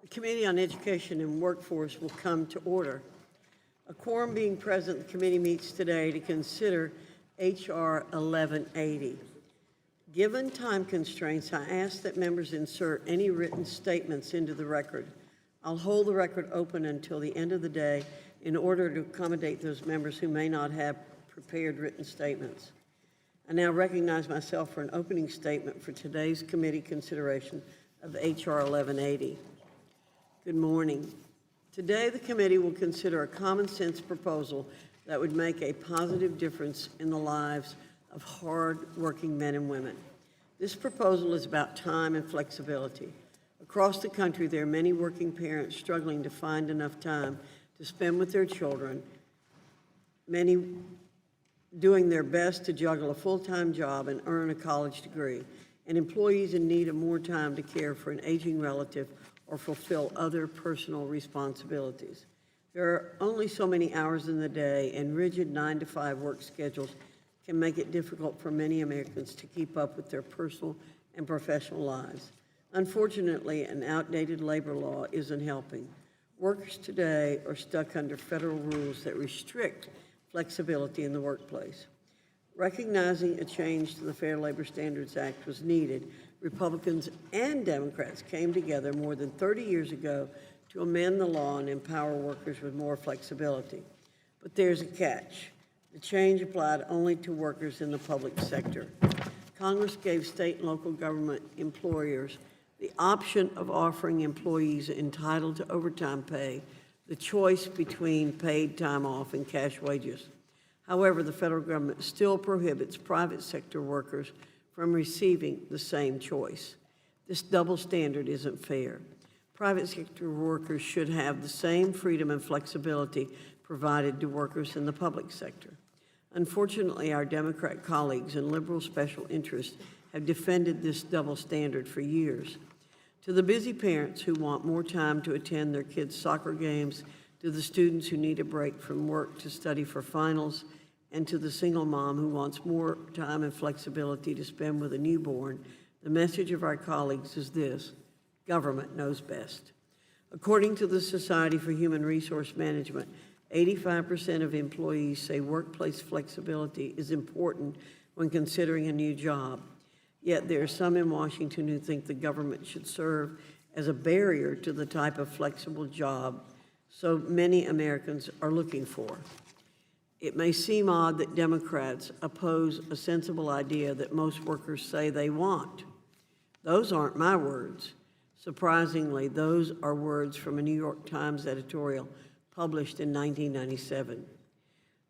The Committee on Education and Workforce will come to order. A quorum being present, the committee meets today to consider H.R. 1180. Given time constraints, I ask that members insert any written statements into the record. I'll hold the record open until the end of the day in order to accommodate those members who may not have prepared written statements. I now recognize myself for an opening statement for today's committee consideration of H.R. 1180. Good morning. Today, the committee will consider a common sense proposal that would make a positive difference in the lives of hard-working men and women. This proposal is about time and flexibility. Across the country, there are many working parents struggling to find enough time to spend with their children, many doing their best to juggle a full-time job and earn a college degree, and employees in need of more time to care for an aging relative or fulfill other personal responsibilities. There are only so many hours in the day, and rigid 9-to-5 work schedules can make it difficult for many Americans to keep up with their personal and professional lives. Unfortunately, an outdated labor law isn't helping. Workers today are stuck under federal rules that restrict flexibility in the workplace. Recognizing a change to the Fair Labor Standards Act was needed, Republicans and Democrats came together more than 30 years ago to amend the law and empower workers with more flexibility. But there's a catch. The change applied only to workers in the public sector. Congress gave state and local government employers the option of offering employees entitled to overtime pay the choice between paid time off and cash wages. However, the federal government still prohibits private sector workers from receiving the same choice. This double standard isn't fair. Private sector workers should have the same freedom and flexibility provided to workers in the public sector. Unfortunately, our Democrat colleagues and liberal special interests have defended this double standard for years. To the busy parents who want more time to attend their kids' soccer games, to the students who need a break from work to study for finals, and to the single mom who wants more time and flexibility to spend with a newborn, the message of our colleagues is this: government knows best. According to the Society for Human Resource Management, 85% of employees say workplace flexibility is important when considering a new job. Yet there are some in Washington who think the government should serve as a barrier to the type of flexible job so many Americans are looking for. It may seem odd that Democrats oppose a sensible idea that most workers say they want. Those aren't my words. Surprisingly, those are words from a New York Times editorial published in 1997.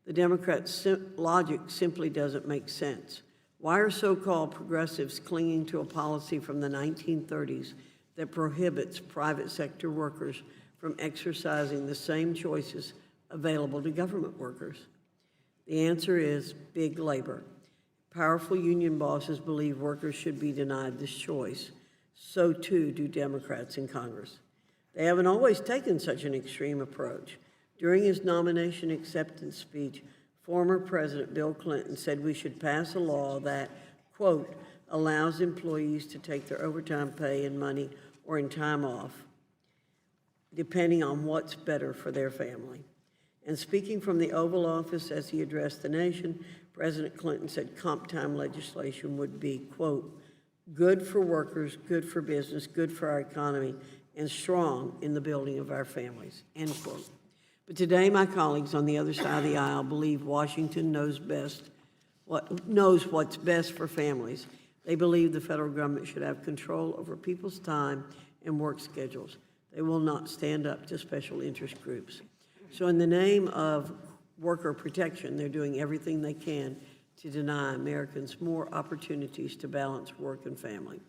The Democrats' logic simply doesn't make sense. Why are so-called progressives clinging to a policy from the 1930s that prohibits private sector workers from exercising the same choices available to government workers? The answer is big labor. Powerful union bosses believe workers should be denied this choice. So too do Democrats in Congress. They haven't always taken such an extreme approach. During his nomination acceptance speech, former President Bill Clinton said we should pass a law that, quote, allows employees to take their overtime pay in money or in time off, depending on what's better for their family. And speaking from the Oval Office as he addressed the nation, President Clinton said comp time legislation would be, quote, good for workers, good for business, good for our economy, and strong in the building of our families, end quote. But today, my colleagues on the other side of the aisle believe Washington knows what's best for families. They believe the federal government should have control over people's time and work schedules. They will not stand up to special interest groups. So in the name of worker protection, they're doing everything they can to deny Americans more opportunities to balance work and family.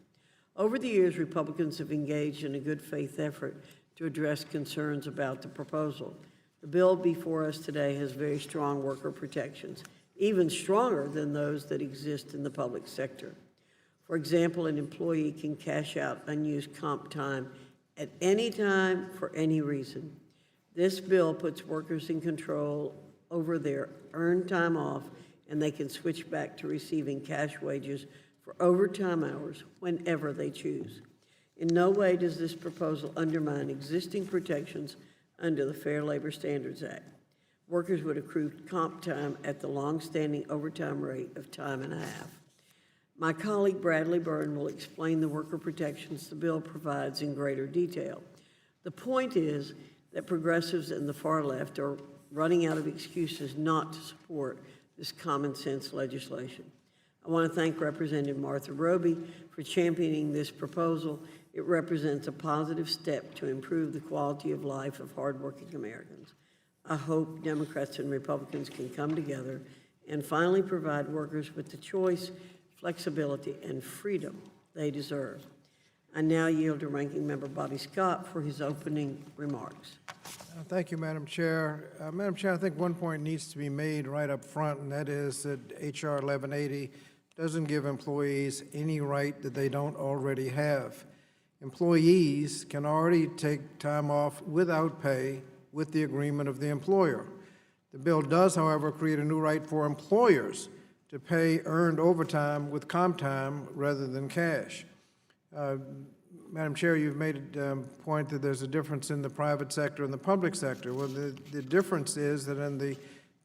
Over the years, Republicans have engaged in a good faith effort to address concerns about the proposal. The bill before us today has very strong worker protections, even stronger than those that exist in the public sector. For example, an employee can cash out unused comp time at any time for any reason. This bill puts workers in control over their earned time off, and they can switch back to receiving cash wages for overtime hours whenever they choose. In no way does this proposal undermine existing protections under the Fair Labor Standards Act. Workers would accrue comp time at the longstanding overtime rate of time and a half. My colleague Bradley Byrne will explain the worker protections the bill provides in greater detail. The point is that progressives and the far left are running out of excuses not to support this common sense legislation. I want to thank Representative Martha Roby for championing this proposal. It represents a positive step to improve the quality of life of hardworking Americans. I hope Democrats and Republicans can come together and finally provide workers with the choice, flexibility, and freedom they deserve. I now yield to Ranking Member Bobby Scott for his opening remarks. Thank you, Madam Chair. Madam Chair, I think one point needs to be made right up front, and that is that H.R. 1180 doesn't give employees any right that they don't already have. Employees can already take time off without pay with the agreement of the employer. The bill does, however, create a new right for employers to pay earned overtime with comp time rather than cash. Madam Chair, you've made a point that there's a difference in the private sector and the public sector. Well, the difference is that in the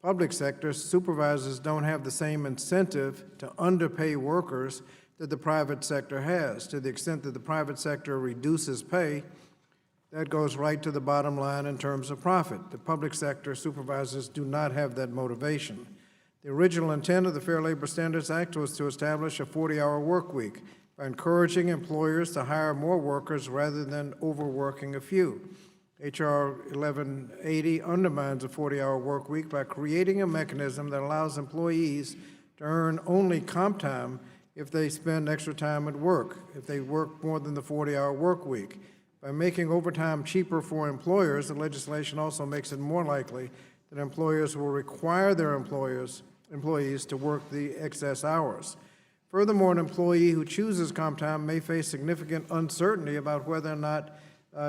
public sector, supervisors don't have the same incentive to underpay workers that the private sector has. To the extent that the private sector reduces pay, that goes right to the bottom line in terms of profit. The public sector supervisors do not have that motivation. The original intent of the Fair Labor Standards Act was to establish a 40-hour work week by encouraging employers to hire more workers rather than overworking a few. H.R. 1180 undermines a 40-hour work week by creating a mechanism that allows employees to earn only comp time if they spend extra time at work, if they work more than the 40-hour work week. By making overtime cheaper for employers, the legislation also makes it more likely that employers will require their employees to work the excess hours. Furthermore, an employee who chooses comp time may face significant uncertainty about whether or not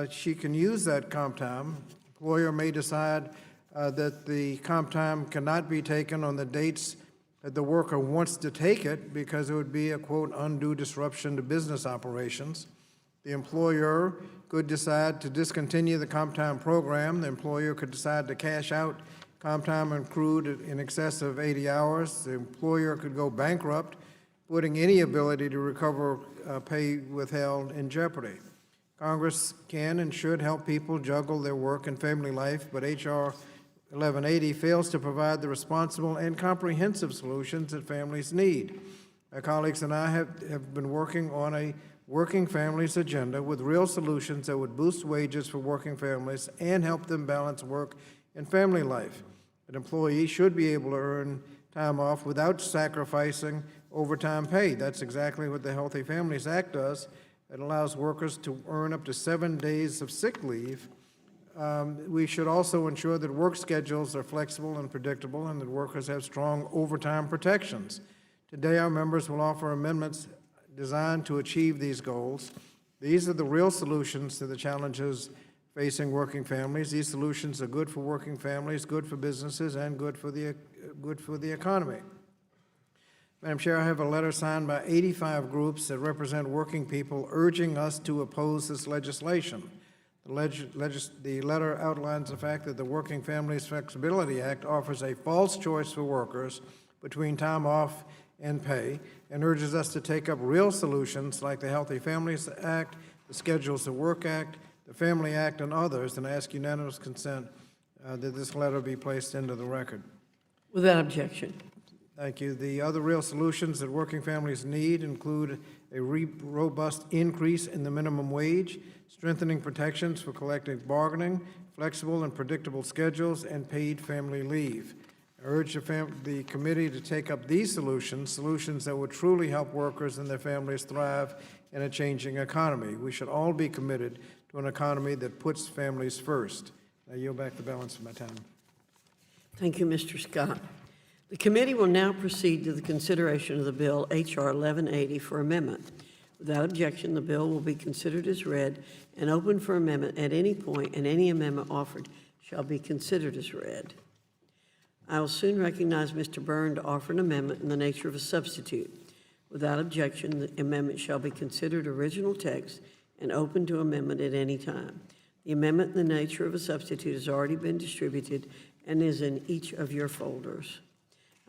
she can use that comp time. Employer may decide that the comp time cannot be taken on the dates that the worker wants to take it because it would be a, quote, undue disruption to business operations. The employer could decide to discontinue the comp time program. The employer could decide to cash out comp time accrued in excess of 80 hours. The employer could go bankrupt, putting any ability to recover pay withheld in jeopardy. Congress can and should help people juggle their work and family life, but H.R. 1180 fails to provide the responsible and comprehensive solutions that families need. My colleagues and I have been working on a working families agenda with real solutions that would boost wages for working families and help them balance work and family life. An employee should be able to earn time off without sacrificing overtime pay. That's exactly what the Healthy Families Act does. It allows workers to earn up to 7 days of sick leave. We should also ensure that work schedules are flexible and predictable and that workers have strong overtime protections. Today, our members will offer amendments designed to achieve these goals. These are the real solutions to the challenges facing working families. These solutions are good for working families, good for businesses, and good for the economy. Madam Chair, I have a letter signed by 85 groups that represent working people urging us to oppose this legislation. The letter outlines the fact that the Working Families Flexibility Act offers a false choice for workers between time off and pay and urges us to take up real solutions like the Healthy Families Act, the Schedules of Work Act, the Family Act, and others, and I ask unanimous consent that this letter be placed into the record. Without objection. Thank you. The other real solutions that working families need include a robust increase in the minimum wage, strengthening protections for collective bargaining, flexible and predictable schedules, and paid family leave. I urge the committee to take up these solutions that would truly help workers and their families thrive in a changing economy. We should all be committed to an economy that puts families first. I yield back the balance of my time. Thank you, Mr. Scott. The committee will now proceed to the consideration of the bill H.R. 1180 for amendment. Without objection, the bill will be considered as read and open for amendment at any point, and any amendment offered shall be considered as read. I will soon recognize Mr. Byrne to offer an amendment in the nature of a substitute. Without objection, the amendment shall be considered original text and open to amendment at any time. The amendment in the nature of a substitute has already been distributed and is in each of your folders.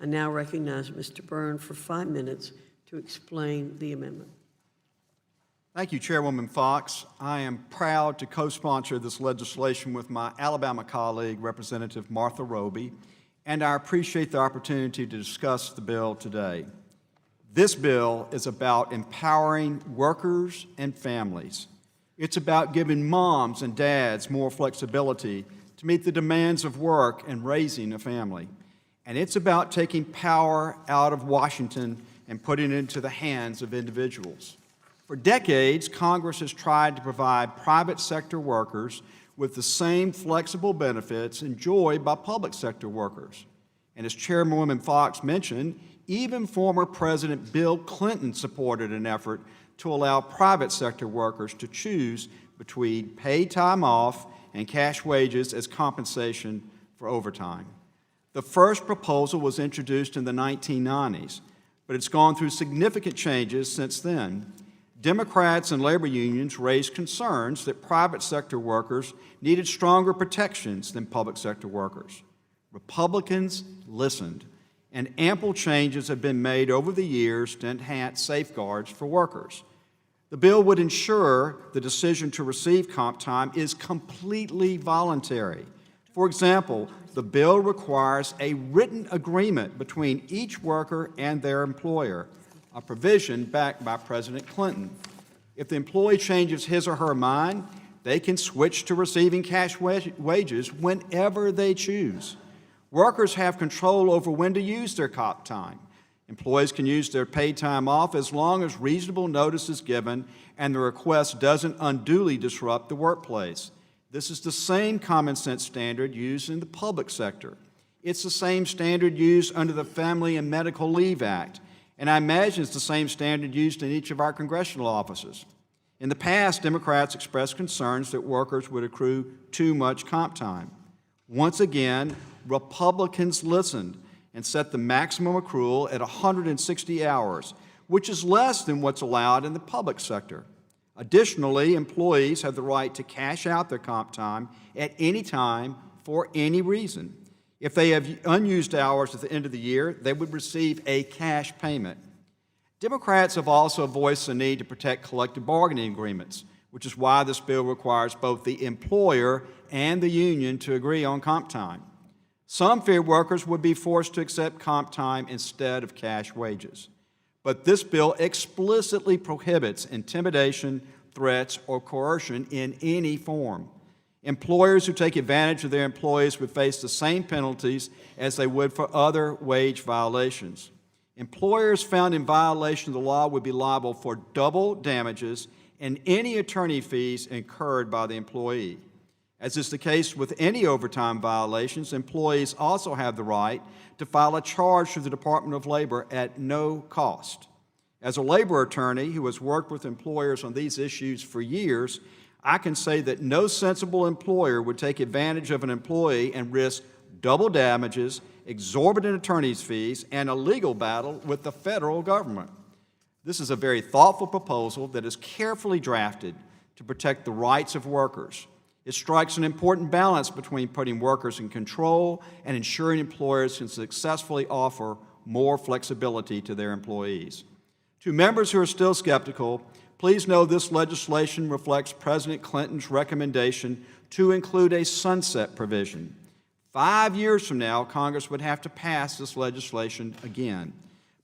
I now recognize Mr. Byrne for 5 minutes to explain the amendment. Thank you, Chairwoman Fox. I am proud to co-sponsor this legislation with my Alabama colleague, Representative Martha Roby, and I appreciate the opportunity to discuss the bill today. This bill is about empowering workers and families. It's about giving moms and dads more flexibility to meet the demands of work and raising a family. And it's about taking power out of Washington and putting it into the hands of individuals. For decades, Congress has tried to provide private sector workers with the same flexible benefits enjoyed by public sector workers. And as Chairwoman Fox mentioned, even former President Bill Clinton supported an effort to allow private sector workers to choose between paid time off and cash wages as compensation for overtime. The first proposal was introduced in the 1990s, but it's gone through significant changes since then. Democrats and labor unions raised concerns that private sector workers needed stronger protections than public sector workers. Republicans listened, and ample changes have been made over the years to enhance safeguards for workers. The bill would ensure the decision to receive comp time is completely voluntary. For example, the bill requires a written agreement between each worker and their employer, a provision backed by President Clinton. If the employee changes his or her mind, they can switch to receiving cash wages whenever they choose. Workers have control over when to use their comp time. Employees can use their paid time off as long as reasonable notice is given and the request doesn't unduly disrupt the workplace. This is the same common sense standard used in the public sector. It's the same standard used under the Family and Medical Leave Act, and I imagine it's the same standard used in each of our congressional offices. In the past, Democrats expressed concerns that workers would accrue too much comp time. Once again, Republicans listened and set the maximum accrual at 160 hours, which is less than what's allowed in the public sector. Additionally, employees have the right to cash out their comp time at any time for any reason. If they have unused hours at the end of the year, they would receive a cash payment. Democrats have also voiced the need to protect collective bargaining agreements, which is why this bill requires both the employer and the union to agree on comp time. Some fear workers would be forced to accept comp time instead of cash wages. But this bill explicitly prohibits intimidation, threats, or coercion in any form. Employers who take advantage of their employees would face the same penalties as they would for other wage violations. Employers found in violation of the law would be liable for double damages and any attorney fees incurred by the employee. As is the case with any overtime violations, employees also have the right to file a charge to the Department of Labor at no cost. As a labor attorney who has worked with employers on these issues for years, I can say that no sensible employer would take advantage of an employee and risk double damages, exorbitant attorney's fees, and a legal battle with the federal government. This is a very thoughtful proposal that is carefully drafted to protect the rights of workers. It strikes an important balance between putting workers in control and ensuring employers can successfully offer more flexibility to their employees. To members who are still skeptical, please know this legislation reflects President Clinton's recommendation to include a sunset provision. 5 years from now, Congress would have to pass this legislation again.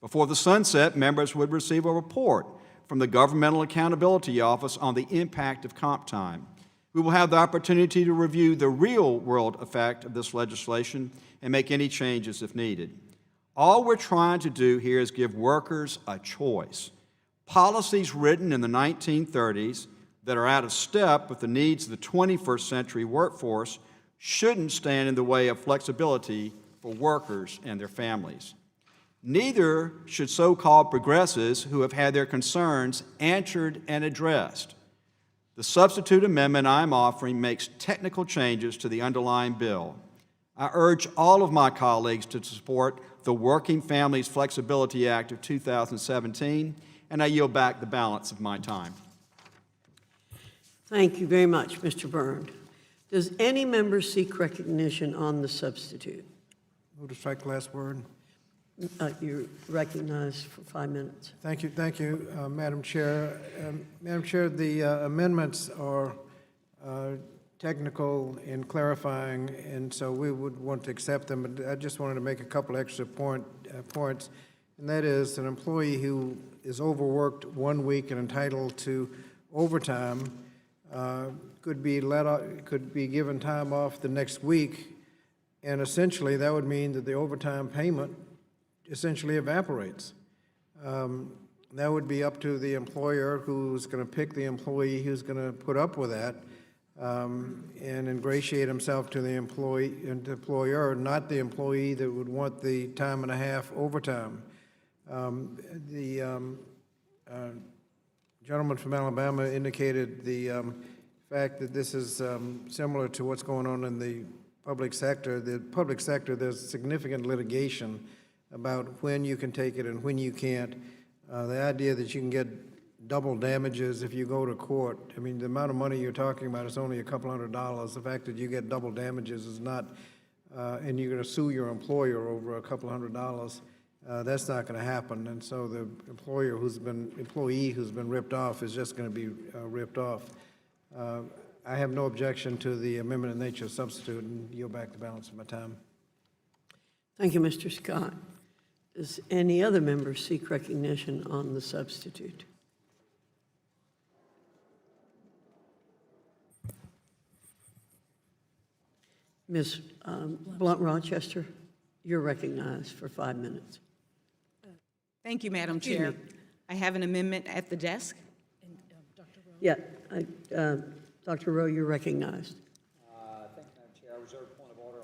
Before the sunset, members would receive a report from the Governmental Accountability Office on the impact of comp time. We will have the opportunity to review the real-world effect of this legislation and make any changes if needed. All we're trying to do here is give workers a choice. Policies written in the 1930s that are out of step with the needs of the 21st century workforce shouldn't stand in the way of flexibility for workers and their families. Neither should so-called progressives who have had their concerns answered and addressed. The substitute amendment I'm offering makes technical changes to the underlying bill. I urge all of my colleagues to support the Working Families Flexibility Act of 2017, and I yield back the balance of my time. Thank you very much, Mr. Byrne. Does any member seek recognition on the substitute? Move to strike the last word. You're recognized for 5 minutes. Thank you, Madam Chair. Madam Chair, the amendments are technical and clarifying, and so we would want to accept them, but I just wanted to make a couple extra points, and that is an employee who is overworked 1 week and entitled to overtime could be given time off the next week, and essentially that would mean that the overtime payment essentially evaporates. That would be up to the employer who's going to pick the employee who's going to put up with that and ingratiate himself to the employer, not the employee that would want the time and a half overtime. The gentleman from Alabama indicated the fact that this is similar to what's going on in the public sector. The public sector, there's significant litigation about when you can take it and when you can't. The idea that you can get double damages if you go to court, I mean, the amount of money you're talking about is only a couple $100. The fact that you get double damages is not, and you're going to sue your employer over a couple $100, that's not going to happen. And so the employee who's been ripped off is just going to be ripped off. I have no objection to the amendment in nature substitute, and yield back the balance of my time. Thank you, Mr. Scott. Does any other member seek recognition on the substitute? Ms. Blunt-Rochester, you're recognized for 5 minutes. Thank you, Madam Chair. I have an amendment at the desk. Yeah, Dr. Rowe, you're recognized. Thank you, Madam Chair. I reserve a point of order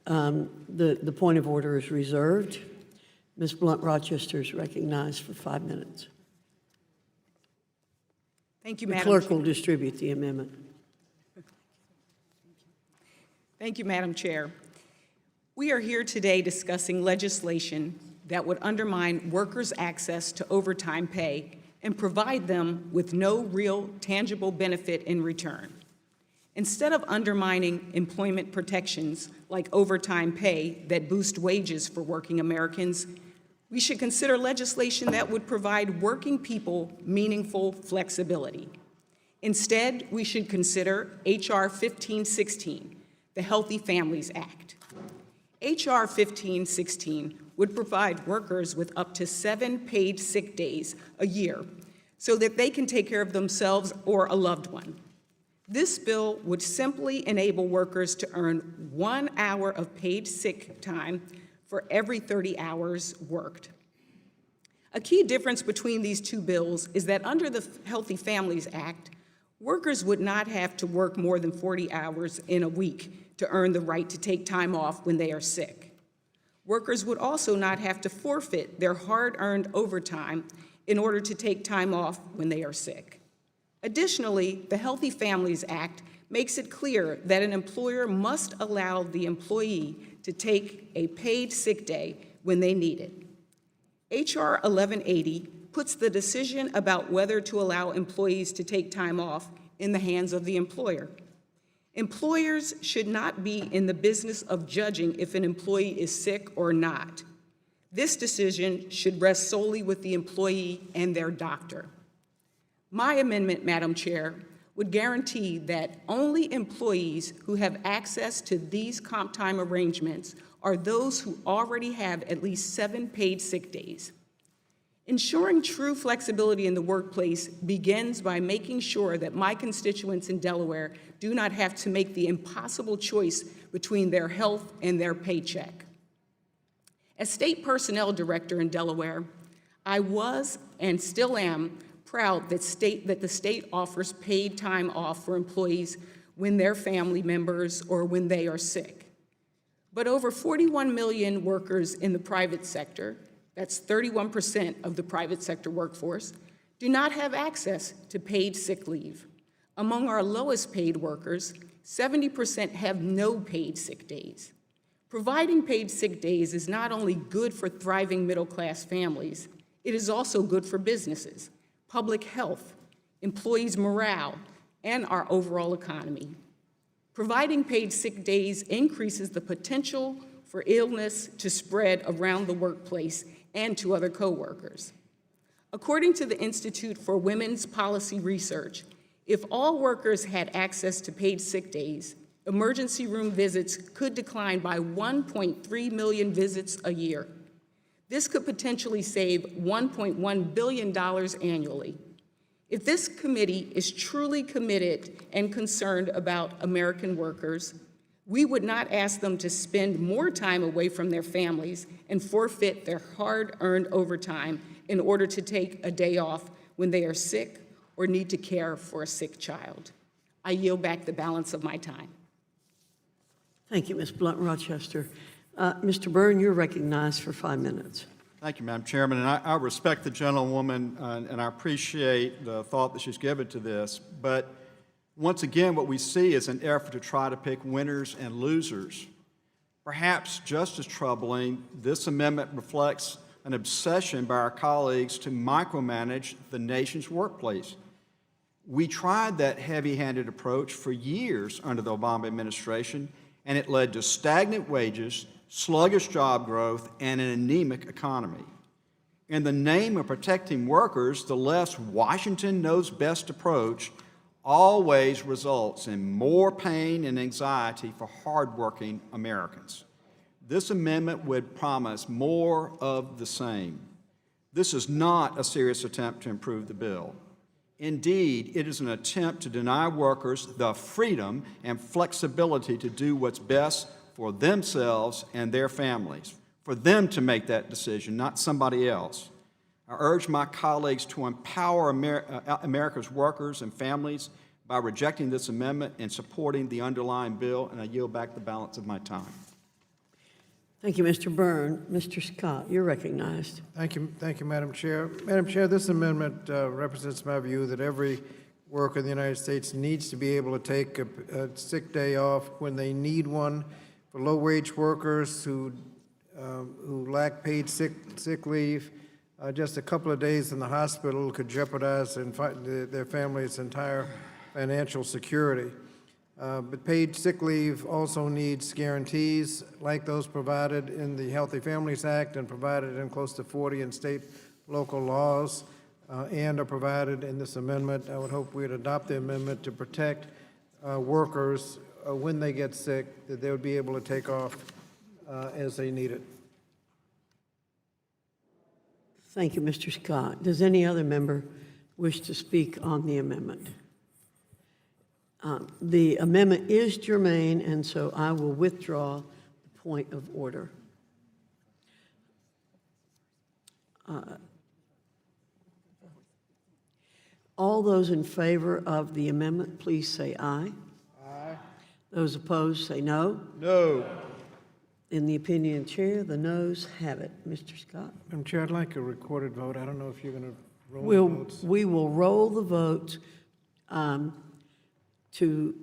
on the amendment. The point of order is reserved. Ms. Blunt-Rochester is recognized for 5 minutes. Thank you, The Madam clerk Chair. will distribute the amendment. Thank you, Madam Chair. We are here today discussing legislation that would undermine workers' access to overtime pay and provide them with no real tangible benefit in return. Instead of undermining employment protections like overtime pay that boost wages for working Americans, we should consider legislation that would provide working people meaningful flexibility. Instead, we should consider H.R. 1516, the Healthy Families Act. H.R. 1516 would provide workers with up to 7 paid sick days a year so that they can take care of themselves or a loved one. This bill would simply enable workers to earn 1 hour of paid sick time for every 30 hours worked. A key difference between these two bills is that under the Healthy Families Act, workers would not have to work more than 40 hours in a week to earn the right to take time off when they are sick. Workers would also not have to forfeit their hard-earned overtime in order to take time off when they are sick. Additionally, the Healthy Families Act makes it clear that an employer must allow the employee to take a paid sick day when they need it. H.R. 1180 puts the decision about whether to allow employees to take time off in the hands of the employer. Employers should not be in the business of judging if an employee is sick or not. This decision should rest solely with the employee and their doctor. My amendment, Madam Chair, would guarantee that only employees who have access to these comp time arrangements are those who already have at least 7 paid sick days. Ensuring true flexibility in the workplace begins by making sure that my constituents in Delaware do not have to make the impossible choice between their health and their paycheck. As state personnel director in Delaware, I was and still am proud that the state offers paid time off for employees when their family members or when they are sick. But over 41 million workers in the private sector, that's 31% of the private sector workforce, do not have access to paid sick leave. Among our lowest paid workers, 70% have no paid sick days. Providing paid sick days is not only good for thriving middle-class families, it is also good for businesses, public health, employees' morale, and our overall economy. Providing paid sick days increases the potential for illness to spread around the workplace and to other coworkers. According to the Institute for Women's Policy Research, if all workers had access to paid sick days, emergency room visits could decline by 1.3 million visits a year. This could potentially save $1.1 billion annually. If this committee is truly committed and concerned about American workers, we would not ask them to spend more time away from their families and forfeit their hard-earned overtime in order to take a day off when they are sick or need to care for a sick child. I yield back the balance of my time. Thank you, Ms. Blunt Rochester. Mr. Byrne, you're recognized for 5 minutes. Thank you, Madam Chairman, and I respect the gentlewoman, and I appreciate the thought that she's given to this, but once again, what we see is an effort to try to pick winners and losers. Perhaps just as troubling, this amendment reflects an obsession by our colleagues to micromanage the nation's workplace. We tried that heavy-handed approach for years under the Obama administration, and it led to stagnant wages, sluggish job growth, and an anemic economy. In the name of protecting workers, the left's Washington knows best approach always results in more pain and anxiety for hardworking Americans. This amendment would promise more of the same. This is not a serious attempt to improve the bill. Indeed, it is an attempt to deny workers the freedom and flexibility to do what's best for themselves and their families, for them to make that decision, not somebody else. I urge my colleagues to empower America's workers and families by rejecting this amendment and supporting the underlying bill, and I yield back the balance of my time. Thank you, Mr. Byrne. Mr. Scott, you're recognized. Thank you, Madam Chair. Madam Chair, this amendment represents my view that every worker in the United States needs to be able to take a sick day off when they need one. For low-wage workers who lack paid sick leave, just a couple of days in the hospital could jeopardize their family's entire financial security. But paid sick leave also needs guarantees like those provided in the Healthy Families Act and provided in close to 40 in state local laws and are provided in this amendment. I would hope we'd adopt the amendment to protect workers when they get sick, that they would be able to take off as they need it. Thank you, Mr. Scott. Does any other member wish to speak on the amendment? The amendment is germane, and so I will withdraw the point of order. All those in favor of the amendment, please say aye. Aye. Those opposed, say no. No. In the opinion of the chair, the noes have it. Mr. Scott? Madam Chair, I'd like a recorded vote. I don't know if you're going to roll the votes. We will roll the vote to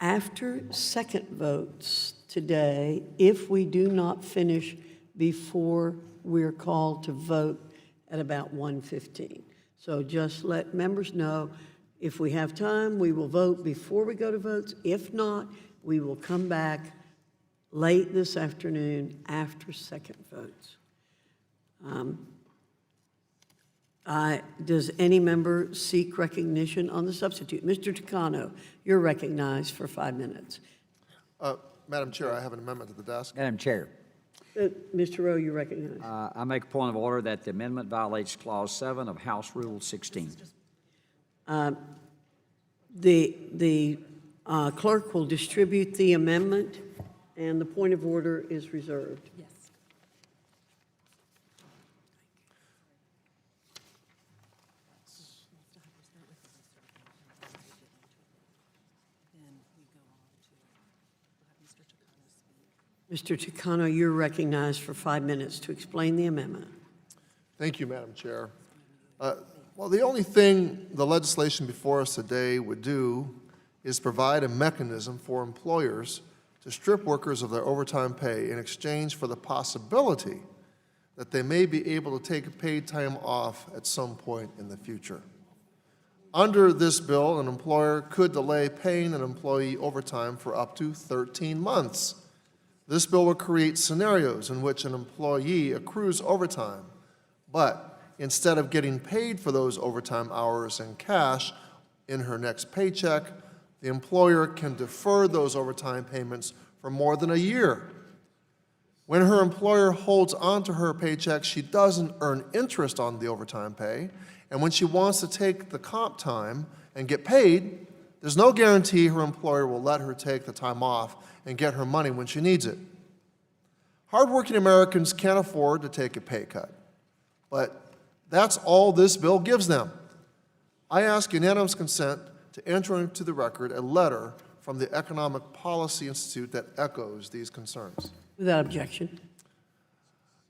after second votes today if we do not finish before we're called to vote at about 1:15. So just let members know, if we have time, we will vote before we go to votes. If not, we will come back late this afternoon after second votes. Does any member seek recognition on the substitute? Mr. Tucano, you're recognized for 5 minutes. Madam Chair, I have an amendment to the desk. Madam Chair, Mr. Rowe, you're recognized. I make a point of order that the amendment violates Clause 7 of House Rule 16. The clerk will distribute the amendment, and the point of order is reserved. Yes. Mr. Tucano, you're recognized for 5 minutes to explain the amendment. Thank you, Madam Chair. Well, the only thing the legislation before us today would do is provide a mechanism for employers to strip workers of their overtime pay in exchange for the possibility that they may be able to take paid time off at some point in the future. Under this bill, an employer could delay paying an employee overtime for up to 13 months. This bill would create scenarios in which an employee accrues overtime, but instead of getting paid for those overtime hours in cash in her next paycheck, the employer can defer those overtime payments for more than a year. When her employer holds on to her paycheck, she doesn't earn interest on the overtime pay, and when she wants to take the comp time and get paid, there's no guarantee her employer will let her take the time off and get her money when she needs it. Hardworking Americans can't afford to take a pay cut, but that's all this bill gives them. I ask unanimous consent to enter into the record a letter from the Economic Policy Institute that echoes these concerns. Without objection.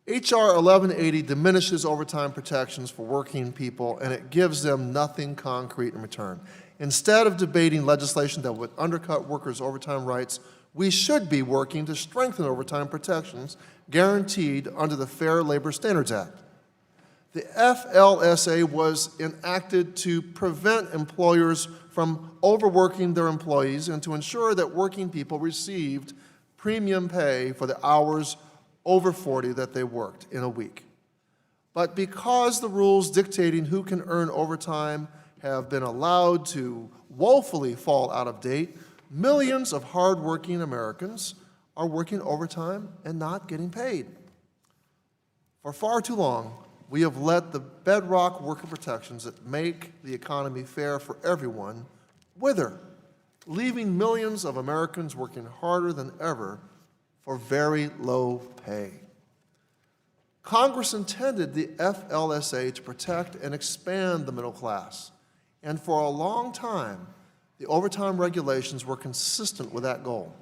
H.R. 1180 diminishes overtime protections for working people, and it gives them nothing concrete in return. Instead of debating legislation that would undercut workers' overtime rights, we should be working to strengthen overtime protections guaranteed under the Fair Labor Standards Act. The FLSA was enacted to prevent employers from overworking their employees and to ensure that working people received premium pay for the hours over 40 that they worked in a week. But because the rules dictating who can earn overtime have been allowed to woefully fall out of date, millions of hardworking Americans are working overtime and not getting paid. For far too long, we have let the bedrock worker protections that make the economy fair for everyone wither, leaving millions of Americans working harder than ever for very low pay. Congress intended the FLSA to protect and expand the middle class, and for a long time, the overtime regulations were consistent with that goal.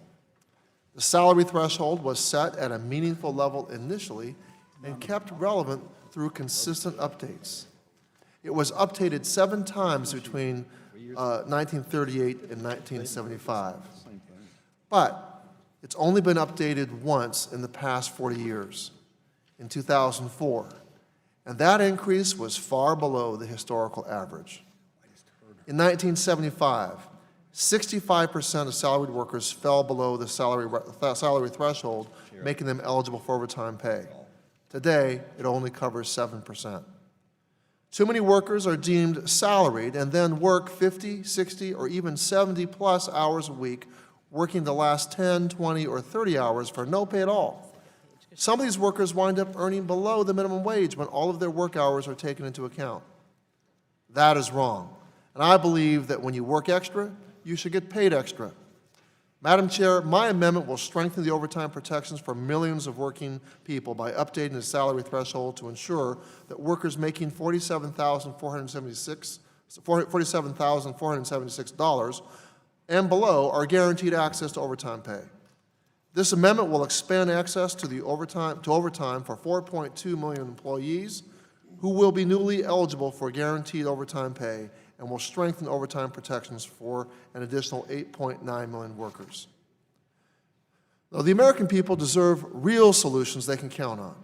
The salary threshold was set at a meaningful level initially and kept relevant through consistent updates. It was updated 7 times between 1938 and 1975. But it's only been updated once in the past 40 years, in 2004, and that increase was far below the historical average. In 1975, 65% of salaried workers fell below the salary threshold, making them eligible for overtime pay. Today, it only covers 7%. Too many workers are deemed salaried and then work 50, 60, or even 70-plus hours a week, working the last 10, 20, or 30 hours for no pay at all. Some of these workers wind up earning below the minimum wage when all of their work hours are taken into account. That is wrong. And I believe that when you work extra, you should get paid extra. Madam Chair, my amendment will strengthen the overtime protections for millions of working people by updating the salary threshold to ensure that workers making $47,476 and below are guaranteed access to overtime pay. This amendment will expand access to overtime for 4.2 million employees who will be newly eligible for guaranteed overtime pay and will strengthen overtime protections for an additional 8.9 million workers. Now, the American people deserve real solutions they can count on.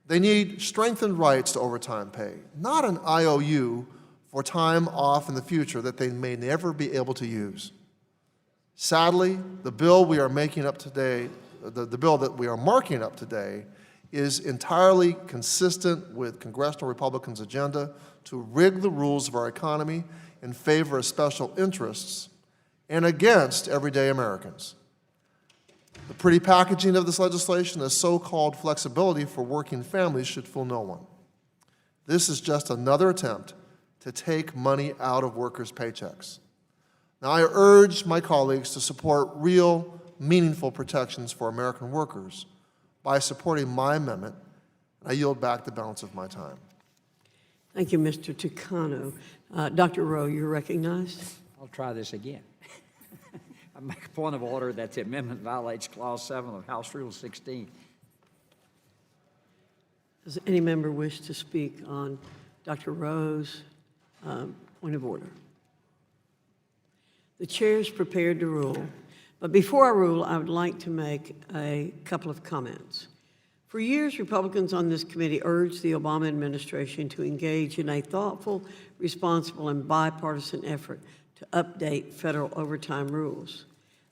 They need strengthened rights to overtime pay, not an IOU for time off in the future that they may never be able to use. Sadly, the bill we are making up today, the bill that we are marking up today, is entirely consistent with congressional Republicans' agenda to rig the rules of our economy in favor of special interests and against everyday Americans. The pretty packaging of this legislation, the so-called flexibility for working families, should fool no one. This is just another attempt to take money out of workers' paychecks. Now, I urge my colleagues to support real, meaningful protections for American workers by supporting my amendment. I yield back the balance of my time. Thank you, Mr. Tucano. Dr. Rowe, you're recognized. I'll try this again. I make a point of order that the amendment violates Clause 7 of House Rule 16. Does any member wish to speak on Dr. Rowe's point of order? The chair is prepared to rule, but before I rule, I would like to make a couple of comments. For years, Republicans on this committee urged the Obama administration to engage in a thoughtful, responsible, and bipartisan effort to update federal overtime rules.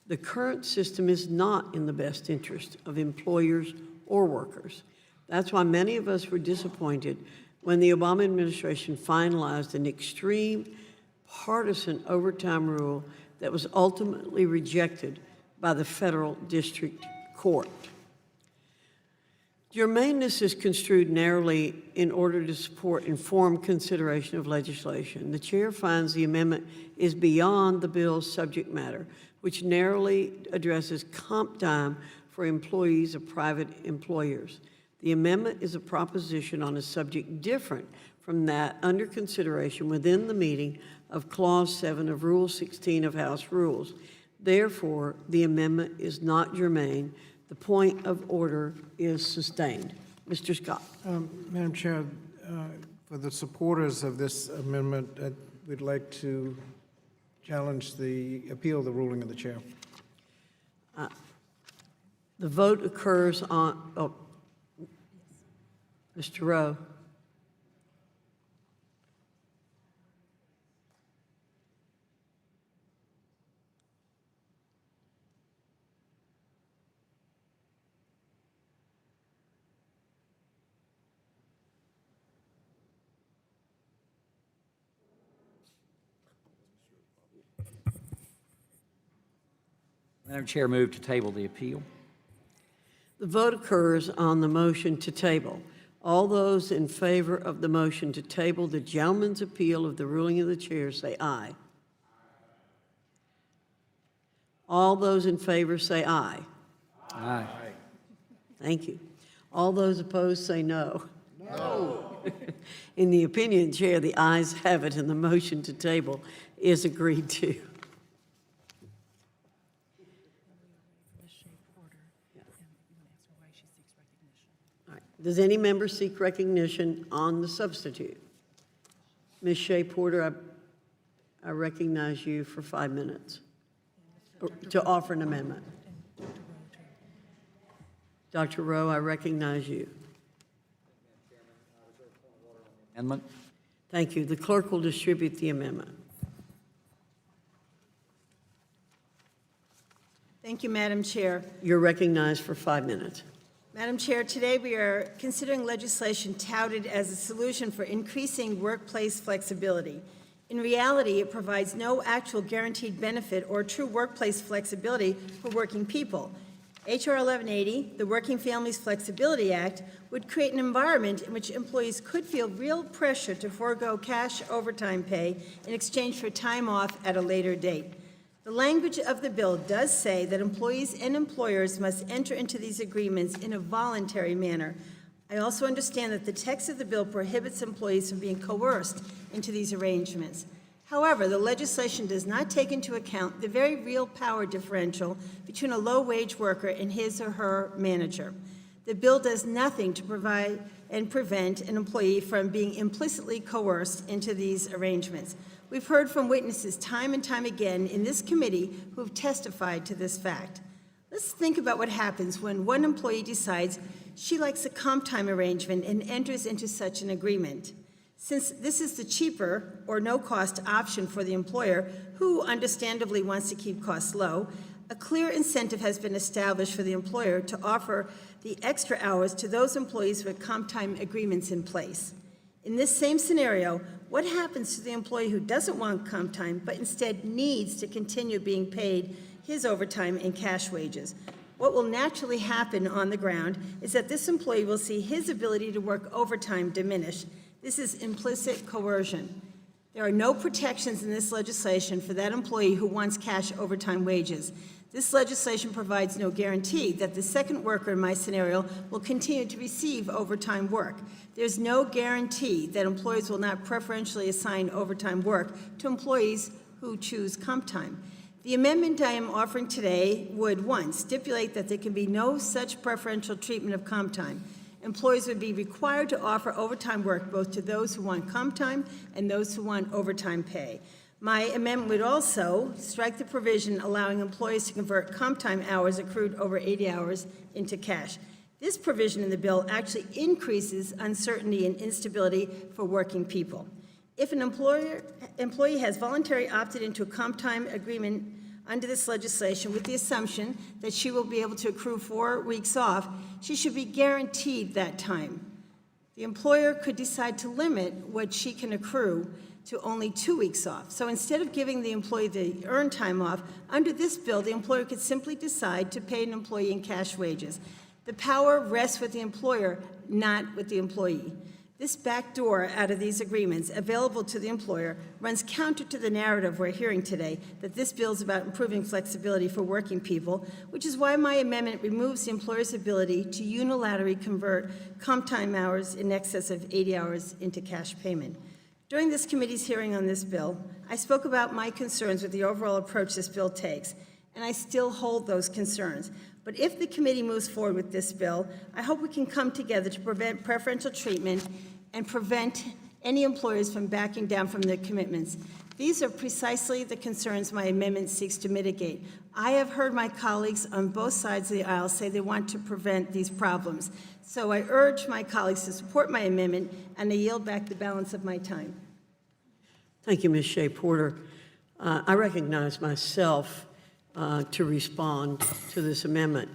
The current system is not in the best interest of employers or workers. That's why many of us were disappointed when the Obama administration finalized an extreme partisan overtime rule that was ultimately rejected by the federal district court. Germaneness is construed narrowly in order to support informed consideration of legislation. The chair finds the amendment is beyond the bill's subject matter, which narrowly addresses comp time for employees of private employers. The amendment is a proposition on a subject different from that under consideration within the meaning of Clause 7 of Rule 16 of House Rules. Therefore, the amendment is not germane. The point of order is sustained. Mr. Scott. Madam Chair, for the supporters of this amendment, we'd like to challenge the appeal of the ruling of the chair. The vote occurs on, Mr. Rowe. Madam Chair, move to table the appeal. The vote occurs on the motion to table. All those in favor of the motion to table the gentleman's appeal of the ruling of the chair say aye. All those in favor say aye. Aye. Thank you. All those opposed say no. No. In the opinion, Chair, the ayes have it and the motion to table is agreed to. All right. Does any member seek recognition on the substitute? Ms. Shea Porter, I recognize you for 5 minutes to offer an amendment. Dr. Rowe, I recognize you. Amendment. Thank you. The clerk will distribute the amendment. Thank you, Madam Chair. You're recognized for 5 minutes. Madam Chair, today we are considering legislation touted as a solution for increasing workplace flexibility. In reality, it provides no actual guaranteed benefit or true workplace flexibility for working people. H.R. 1180, the Working Families Flexibility Act, would create an environment in which employees could feel real pressure to forego cash overtime pay in exchange for time off at a later date. The language of the bill does say that employees and employers must enter into these agreements in a voluntary manner. I also understand that the text of the bill prohibits employees from being coerced into these arrangements. However, the legislation does not take into account the very real power differential between a low-wage worker and his or her manager. The bill does nothing to provide and prevent an employee from being implicitly coerced into these arrangements. We've heard from witnesses time and time again in this committee who have testified to this fact. Let's think about what happens when one employee decides she likes a comp time arrangement and enters into such an agreement. Since this is the cheaper or no-cost option for the employer, who understandably wants to keep costs low, a clear incentive has been established for the employer to offer the extra hours to those employees with comp time agreements in place. In this same scenario, what happens to the employee who doesn't want comp time but instead needs to continue being paid his overtime in cash wages? What will naturally happen on the ground is that this employee will see his ability to work overtime diminish. This is implicit coercion. There are no protections in this legislation for that employee who wants cash overtime wages. This legislation provides no guarantee that the second worker in my scenario will continue to receive overtime work. There's no guarantee that employers will not preferentially assign overtime work to employees who choose comp time. The amendment I am offering today would, one, stipulate that there can be no such preferential treatment of comp time. Employers would be required to offer overtime work both to those who want comp time and those who want overtime pay. My amendment would also strike the provision allowing employees to convert comp time hours accrued over 80 hours into cash. This provision in the bill actually increases uncertainty and instability for working people. If an employee has voluntarily opted into a comp time agreement under this legislation with the assumption that she will be able to accrue 4 weeks off, she should be guaranteed that time. The employer could decide to limit what she can accrue to only 2 weeks off. So instead of giving the employee the earned time off, under this bill, the employer could simply decide to pay an employee in cash wages. The power rests with the employer, not with the employee. This backdoor out of these agreements available to the employer runs counter to the narrative we're hearing today that this bill is about improving flexibility for working people, which is why my amendment removes the employer's ability to unilaterally convert comp time hours in excess of 80 hours into cash payment. During this committee's hearing on this bill, I spoke about my concerns with the overall approach this bill takes, and I still hold those concerns. But if the committee moves forward with this bill, I hope we can come together to prevent preferential treatment and prevent any employers from backing down from their commitments. These are precisely the concerns my amendment seeks to mitigate. I have heard my colleagues on both sides of the aisle say they want to prevent these problems. So I urge my colleagues to support my amendment, and I yield back the balance of my time. Thank you, Ms. Shea Porter. I recognize myself to respond to this amendment.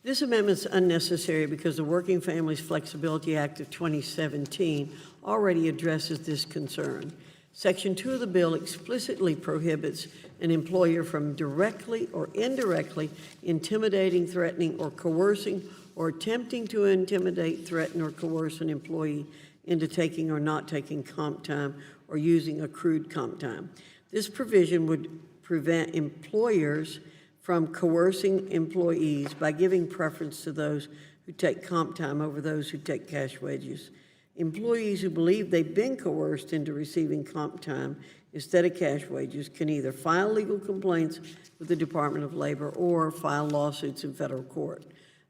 This amendment is unnecessary because the Working Families Flexibility Act of 2017 already addresses this concern. Section 2 of the bill explicitly prohibits an employer from directly or indirectly intimidating, threatening, or coercing or attempting to intimidate, threaten, or coerce an employee into taking or not taking comp time or using accrued comp time. This provision would prevent employers from coercing employees by giving preference to those who take comp time over those who take cash wages. Employees who believe they've been coerced into receiving comp time instead of cash wages can either file legal complaints with the Department of Labor or file lawsuits in federal court.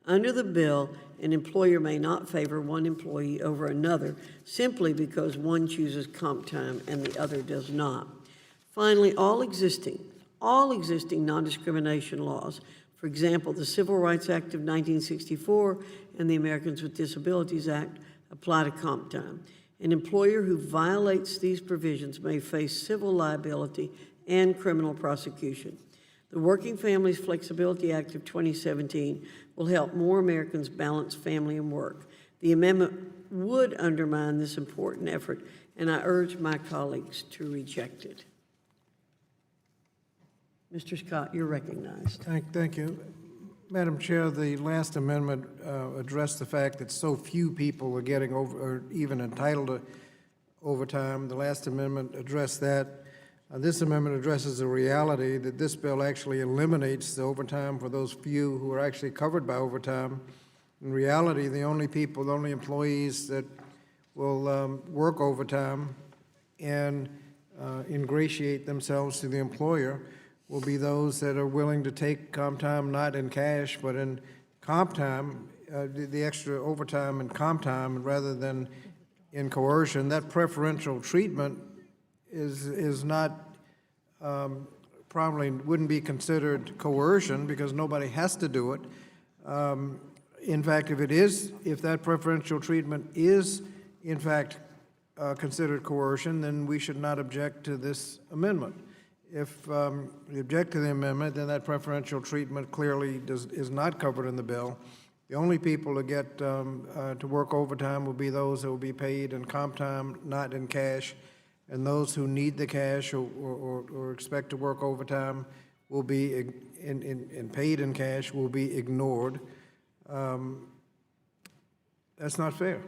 Under the bill, an employer may not favor one employee over another simply because one chooses comp time and the other does not. Finally, all existing non-discrimination laws, for example, the Civil Rights Act of 1964 and the Americans with Disabilities Act, apply to comp time. An employer who violates these provisions may face civil liability and criminal prosecution. The Working Families Flexibility Act of 2017 will help more Americans balance family and work. The amendment would undermine this important effort, and I urge my colleagues to reject it. Mr. Scott, you're recognized. Thank you. Madam Chair, the last amendment addressed the fact that so few people are getting over or even entitled to overtime. The last amendment addressed that. This amendment addresses the reality that this bill actually eliminates the overtime for those few who are actually covered by overtime. In reality, the only employees that will work overtime and ingratiate themselves to the employer will be those that are willing to take comp time not in cash, but in comp time, the extra overtime and comp time rather than in coercion. That preferential treatment is not, probably wouldn't be considered coercion because nobody has to do it. In fact, if that preferential treatment is in fact considered coercion, then we should not object to this amendment. If we object to the amendment, then that preferential treatment clearly is not covered in the bill. The only people to get to work overtime will be those that will be paid in comp time, not in cash, and those who need the cash or expect to work overtime will be paid in cash will be ignored. That's not fair,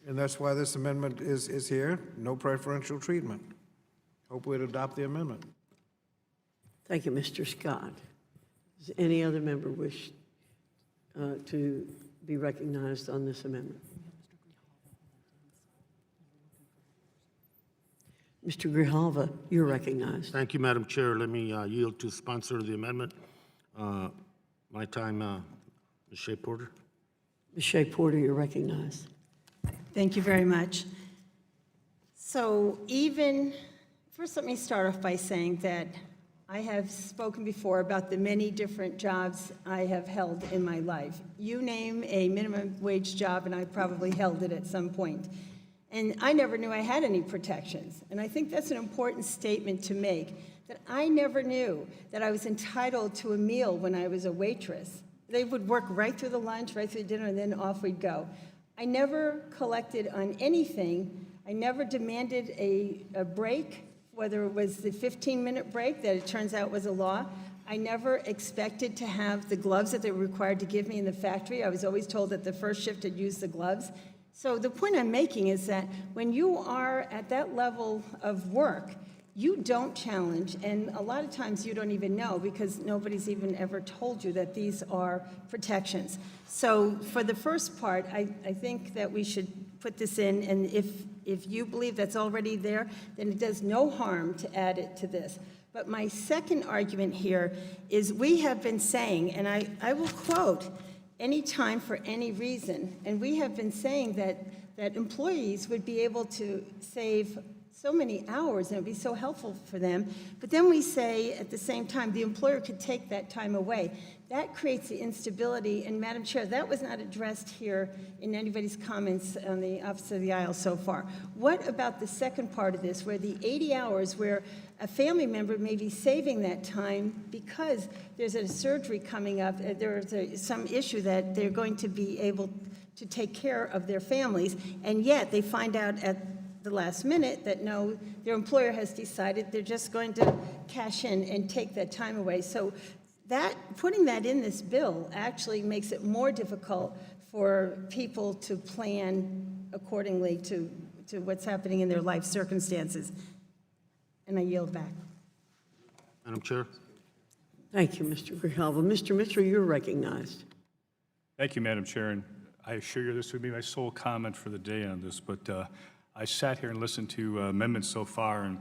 and that's why this amendment is here. No preferential treatment. Hope we'd adopt the amendment. Thank you, Mr. Scott. Does any other member wish to be recognized on this amendment? Mr. Grijalva, you're recognized. Thank you, Madam Chair. Let me yield to sponsor of the amendment. My time, Ms. Shea Porter. Ms. Shea Porter, you're recognized. Thank you very much. So first let me start off by saying that I have spoken before about the many different jobs I have held in my life. You name a minimum wage job, and I probably held it at some point. And I never knew I had any protections. And I think that's an important statement to make, that I never knew that I was entitled to a meal when I was a waitress. They would work right through the lunch, right through dinner, and then off we'd go. I never collected on anything. I never demanded a break, whether it was the 15-minute break that it turns out was a law. I never expected to have the gloves that they were required to give me in the factory. I was always told that the first shift I'd use the gloves. So the point I'm making is that when you are at that level of work, you don't challenge, and a lot of times you don't even know because nobody's even ever told you that these are protections. So for the first part, I think that we should put this in, and if you believe that's already there, then it does no harm to add it to this. But my second argument here is we have been saying, and I will quote, "Any time for any reason," and we have been saying that employees would be able to save so many hours, and it would be so helpful for them. But then we say, at the same time, the employer could take that time away. That creates the instability, and Madam Chair, that was not addressed here in anybody's comments on the opposite of the aisle so far. What about the second part of this, where the 80 hours, where a family member may be saving that time because there's a surgery coming up, there's some issue that they're going to be able to take care of their families, and yet they find out at the last minute that no, their employer has decided they're just going to cash in and take that time away. So that, putting that in this bill actually makes it more difficult for people to plan accordingly to what's happening in their life circumstances. And I yield back. Madam Chair? Thank you, Mr. Grijalva. Mr. Mitchell, you're recognized. Thank you, Madam Chair, and I assure you this would be my sole comment for the day on this, but I sat here and listened to amendments so far, and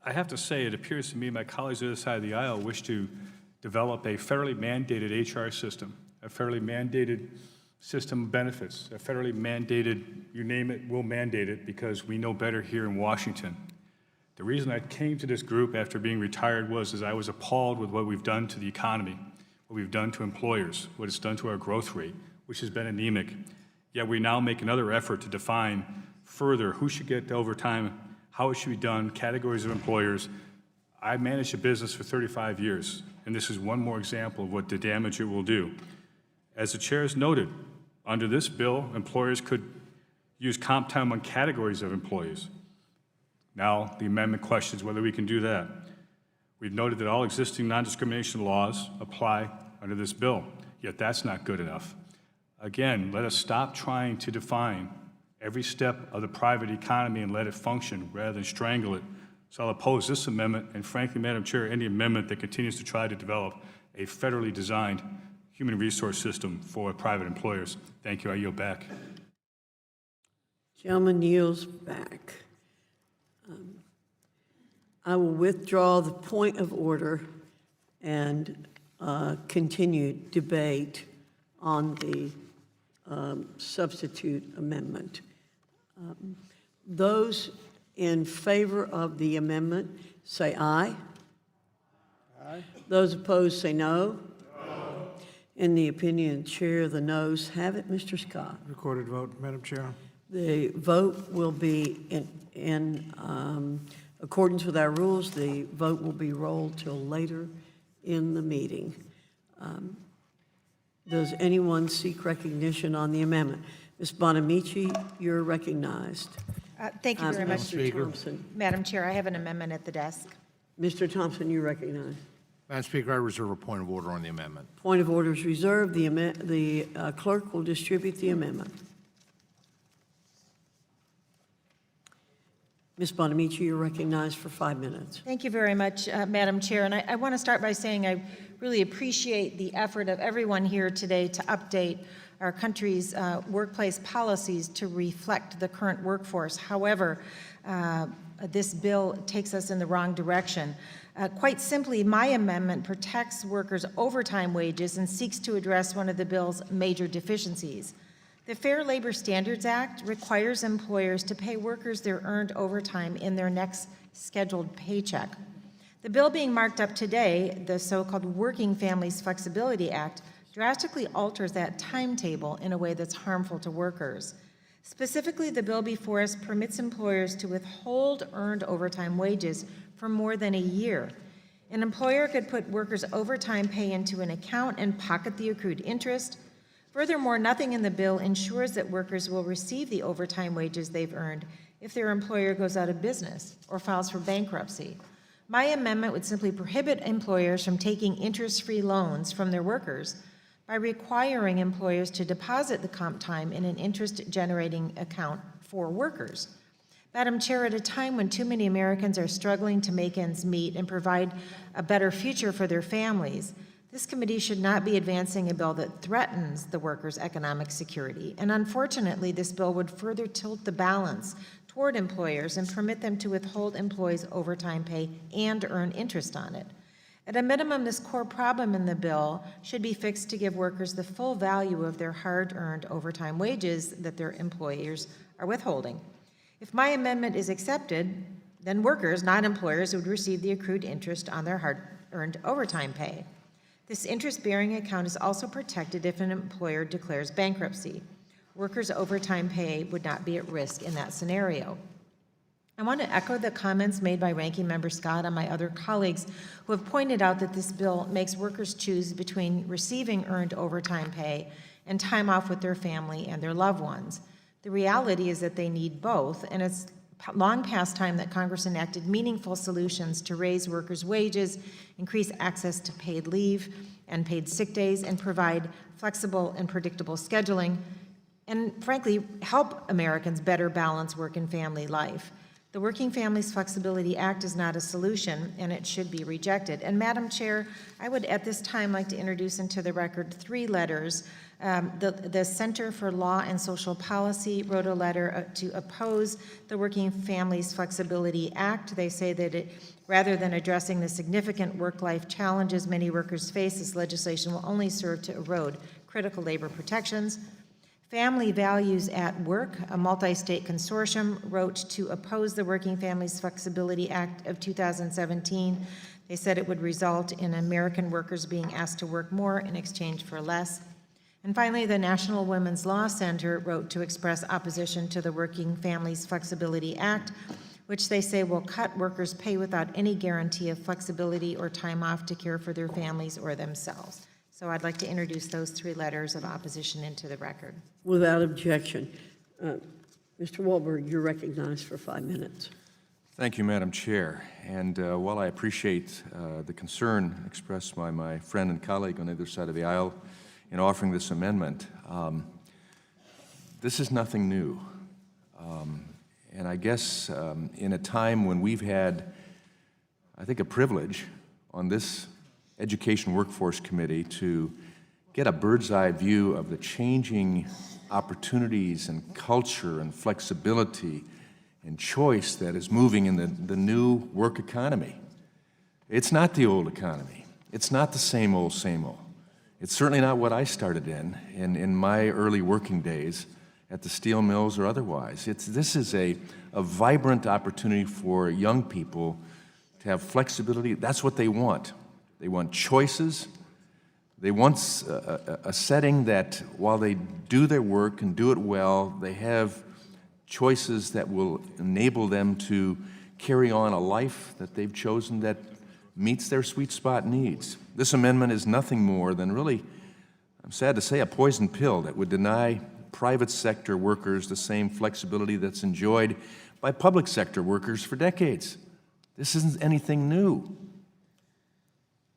I have to say it appears to me my colleagues on the other side of the aisle wish to develop a federally mandated HR system, a federally mandated system of benefits, a federally mandated, you name it, we'll mandate it because we know better here in Washington. The reason I came to this group after being retired was I was appalled with what we've done to the economy, what we've done to employers, what it's done to our growth rate, which has been anemic. Yet we now make another effort to define further who should get the overtime, how it should be done, categories of employers. I managed a business for 35 years, and this is one more example of what the damage it will do. As the chair has noted, under this bill, employers could use comp time on categories of employees. Now, the amendment questions whether we can do that. We've noted that all existing non-discrimination laws apply under this bill, yet that's not good enough. Again, let us stop trying to define every step of the private economy and let it function rather than strangle it. So I'll oppose this amendment, and frankly, Madam Chair, any amendment that continues to try to develop a federally designed human resource system for private employers. Thank you. I yield back. Gentleman yields back. I will withdraw the point of order and continue debate on the substitute amendment. Those in favor of the amendment say aye. Aye. Those opposed say no. No. In the opinion of the chair, the noes have it. Mr. Scott. Recorded vote, Madam Chair. The vote will be in accordance with our rules. The vote will be rolled till later in the meeting. Does anyone seek recognition on the amendment? Ms. Bonamici, you're recognized. Thank you very much. Mr. Thompson. Madam Chair, I have an amendment at the desk. Mr. Thompson, you're recognized. Madam Speaker, I reserve a point of order on the amendment. Point of order is reserved. The clerk will distribute the amendment. Ms. Bonamici, you're recognized for 5 minutes. Thank you very much, Madam Chair. And I want to start by saying I really appreciate the effort of everyone here today to update our country's workplace policies to reflect the current workforce. However, this bill takes us in the wrong direction. Quite simply, my amendment protects workers' overtime wages and seeks to address one of the bill's major deficiencies. The Fair Labor Standards Act requires employers to pay workers their earned overtime in their next scheduled paycheck. The bill being marked up today, the so-called Working Families Flexibility Act, drastically alters that timetable in a way that's harmful to workers. Specifically, the bill before us permits employers to withhold earned overtime wages for more than a year. An employer could put workers' overtime pay into an account and pocket the accrued interest. Furthermore, nothing in the bill ensures that workers will receive the overtime wages they've earned if their employer goes out of business or files for bankruptcy. My amendment would simply prohibit employers from taking interest-free loans from their workers by requiring employers to deposit the comp time in an interest-generating account for workers. Madam Chair, at a time when too many Americans are struggling to make ends meet and provide a better future for their families, this committee should not be advancing a bill that threatens the workers' economic security. And unfortunately, this bill would further tilt the balance toward employers and permit them to withhold employees' overtime pay and earn interest on it. At a minimum, this core problem in the bill should be fixed to give workers the full value of their hard-earned overtime wages that their employers are withholding. If my amendment is accepted, then workers, not employers, would receive the accrued interest on their hard-earned overtime pay. This interest-bearing account is also protected if an employer declares bankruptcy. Workers' overtime pay would not be at risk in that scenario. I want to echo the comments made by Ranking Member Scott and my other colleagues who have pointed out that this bill makes workers choose between receiving earned overtime pay and time off with their family and their loved ones. The reality is that they need both, and it's long past time that Congress enacted meaningful solutions to raise workers' wages, increase access to paid leave and paid sick days, and provide flexible and predictable scheduling, and frankly, help Americans better balance work and family life. The Working Families Flexibility Act is not a solution, and it should be rejected. And Madam Chair, I would at this time like to introduce into the record 3 letters. The Center for Law and Social Policy wrote a letter to oppose the Working Families Flexibility Act. They say that rather than addressing the significant work-life challenges many workers face, this legislation will only serve to erode critical labor protections. Family Values at Work, a multi-state consortium, wrote to oppose the Working Families Flexibility Act of 2017. They said it would result in American workers being asked to work more in exchange for less. And finally, the National Women's Law Center wrote to express opposition to the Working Families Flexibility Act, which they say will cut workers' pay without any guarantee of flexibility or time off to care for their families or themselves. So I'd like to introduce those 3 letters of opposition into the record. Without objection. Mr. Wahlberg, you're recognized for 5 minutes. Thank you, Madam Chair. And while I appreciate the concern expressed by my friend and colleague on the other side of the aisle in offering this amendment, this is nothing new. And I guess in a time when we've had, I think, a privilege on this Education Workforce Committee to get a bird's eye view of the changing opportunities and culture and flexibility and choice that is moving in the new work economy. It's not the old economy. It's not the same old, same old. It's certainly not what I started in my early working days at the steel mills or otherwise. This is a vibrant opportunity for young people to have flexibility. That's what they want. They want choices. They want a setting that while they do their work and do it well, they have choices that will enable them to carry on a life that they've chosen that meets their sweet spot needs. This amendment is nothing more than really, I'm sad to say, a poison pill that would deny private sector workers the same flexibility that's enjoyed by public sector workers for decades. This isn't anything new.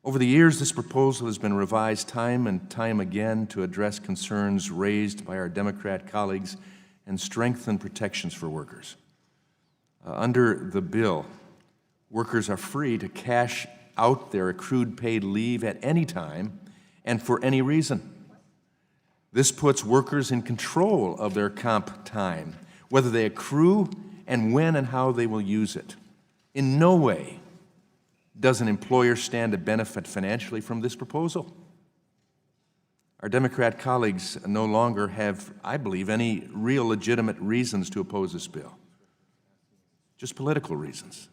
Over the years, this proposal has been revised time and time again to address concerns raised by our Democrat colleagues and strengthen protections for workers. Under the bill, workers are free to cash out their accrued paid leave at any time and for any reason. This puts workers in control of their comp time, whether they accrue and when and how they will use it. In no way does an employer stand to benefit financially from this proposal. Our Democrat colleagues no longer have, I believe, any real legitimate reasons to oppose this bill, just political reasons.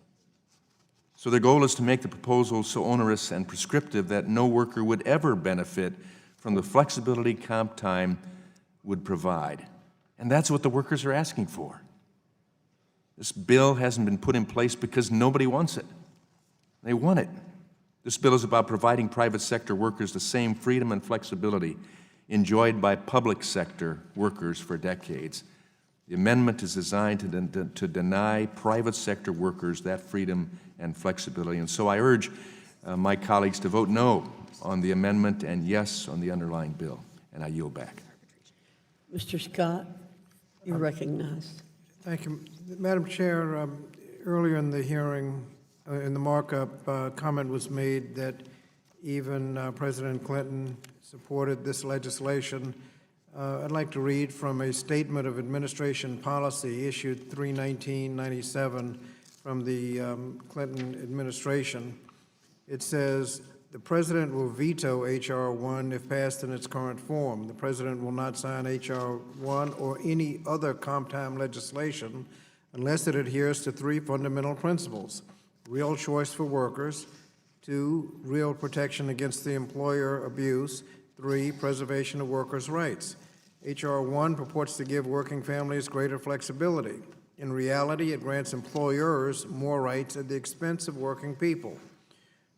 So their goal is to make the proposal so onerous and prescriptive that no worker would ever benefit from the flexibility comp time would provide. And that's what the workers are asking for. This bill hasn't been put in place because nobody wants it. They want it. This bill is about providing private sector workers the same freedom and flexibility enjoyed by public sector workers for decades. The amendment is designed to deny private sector workers that freedom and flexibility. And so I urge my colleagues to vote no on the amendment and yes on the underlying bill. And I yield back. Mr. Scott, you're recognized. Thank you. Madam Chair, earlier in the hearing, in the markup, comment was made that even President Clinton supported this legislation. I'd like to read from a statement of administration policy issued 3/19/97 from the Clinton administration. It says, the President will veto H.R. 1 if passed in its current form. The President will not sign H.R. 1 or any other comp time legislation unless it adheres to three fundamental principles: real choice for workers, 2, real protection against the employer abuse, 3, preservation of workers' rights. H.R. 1 purports to give working families greater flexibility. In reality, it grants employers more rights at the expense of working people.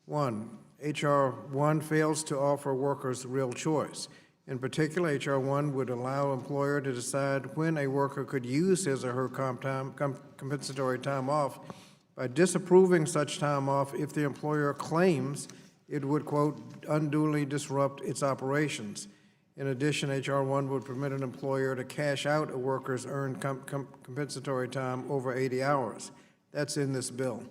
1, H.R. 1 fails to offer workers real choice. In particular, H.R. 1 would allow an employer to decide when a worker could use his or her compensatory time off by disapproving such time off if the employer claims it would, quote, unduly disrupt its operations. In addition, H.R. 1 would permit an employer to cash out a worker's earned compensatory time over 80 hours. That's in this bill.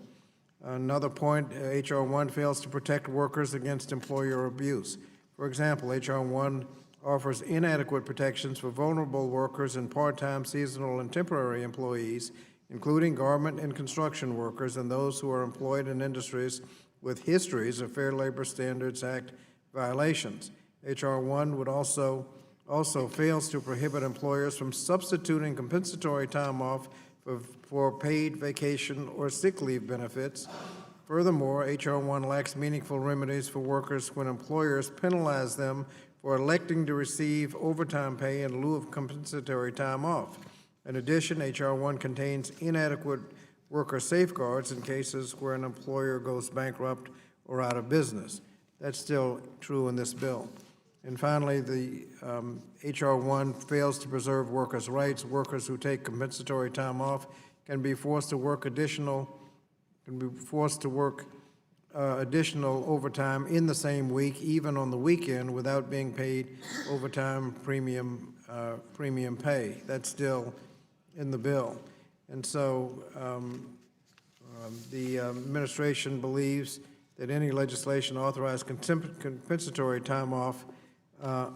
Another point, H.R. 1 fails to protect workers against employer abuse. For example, H.R. 1 offers inadequate protections for vulnerable workers and part-time, seasonal, and temporary employees, including garment and construction workers and those who are employed in industries with histories of Fair Labor Standards Act violations. H.R. 1 would also fails to prohibit employers from substituting compensatory time off for paid vacation or sick leave benefits. Furthermore, H.R. 1 lacks meaningful remedies for workers when employers penalize them for electing to receive overtime pay in lieu of compensatory time off. In addition, H.R. 1 contains inadequate worker safeguards in cases where an employer goes bankrupt or out of business. That's still true in this bill. And finally, the H.R. 1 fails to preserve workers' rights. Workers who take compensatory time off can be forced to work additional overtime in the same week, even on the weekend, without being paid overtime premium pay. That's still in the bill. And so the administration believes that any legislation authorizing compensatory time off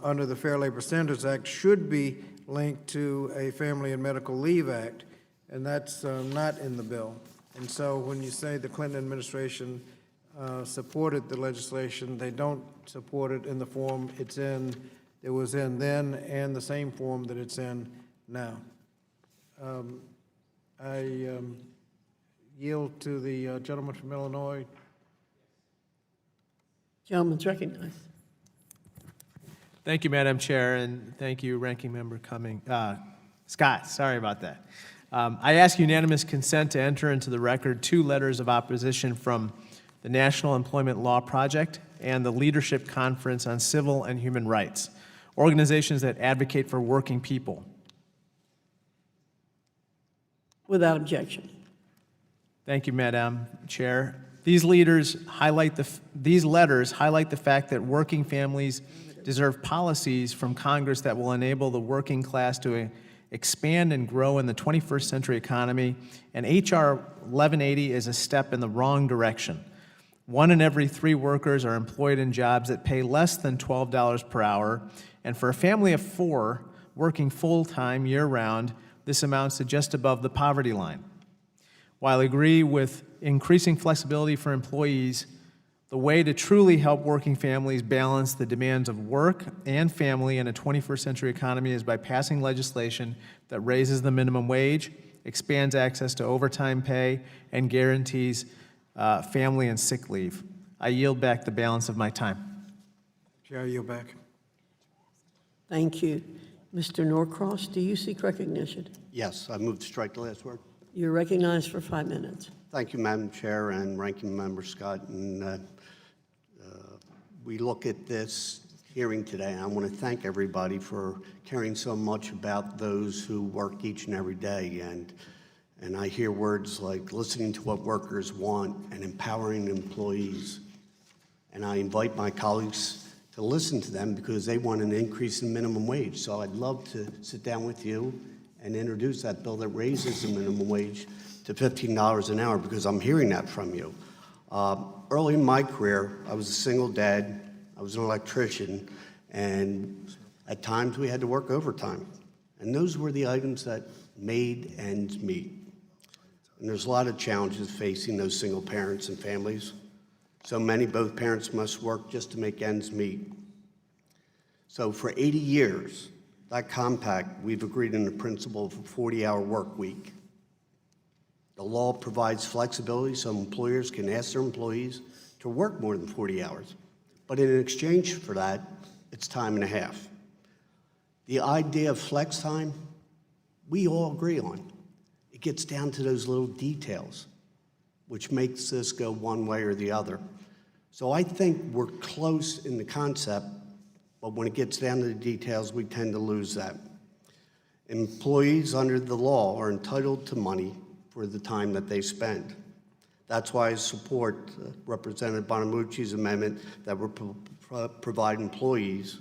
under the Fair Labor Standards Act should be linked to a Family and Medical Leave Act, and that's not in the bill. And so when you say the Clinton administration supported the legislation, they don't support it in the form it was in then and the same form that it's in now. I yield to the gentleman from Illinois. Gentleman's recognized. Thank you, Madam Chair, and thank you, Ranking Member Scott. Sorry about that. I ask unanimous consent to enter into the record 2 letters of opposition from the National Employment Law Project and the Leadership Conference on Civil and Human Rights, organizations that advocate for working people. Without objection. Thank you, Madam Chair. These letters highlight the fact that working families deserve policies from Congress that will enable the working class to expand and grow in the 21st century economy, and H.R. 1180 is a step in the wrong direction. 1 in every 3 workers are employed in jobs that pay less than $12 per hour, and for a family of 4 working full-time year-round, this amounts to just above the poverty line. While I agree with increasing flexibility for employees, the way to truly help working families balance the demands of work and family in a 21st century economy is by passing legislation that raises the minimum wage, expands access to overtime pay, and guarantees family and sick leave. I yield back the balance of my time. Chair, I yield back. Thank you. Mr. Norcross, do you seek recognition? Yes, I move to strike the last word. You're recognized for 5 minutes. Thank you, Madam Chair and Ranking Member Scott. And we look at this hearing today, I want to thank everybody for caring so much about those who work each and every day. And I hear words like listening to what workers want and empowering employees. And I invite my colleagues to listen to them because they want an increase in minimum wage. So I'd love to sit down with you and introduce that bill that raises the minimum wage to $15 an hour, because I'm hearing that from you. Early in my career, I was a single dad, I was an electrician, and at times we had to work overtime. And those were the items that made ends meet. And there's a lot of challenges facing those single parents and families. So many, both parents must work just to make ends meet. So for 80 years, that compact, we've agreed on the principle of a 40-hour work week. The law provides flexibility so employers can ask their employees to work more than 40 hours. But in exchange for that, it's time and a half. The idea of flex time, we all agree on. It gets down to those little details, which makes this go one way or the other. So I think we're close in the concept, but when it gets down to the details, we tend to lose that. Employees under the law are entitled to money for the time that they spend. That's why I support Representative Bonamucci's amendment that will provide employees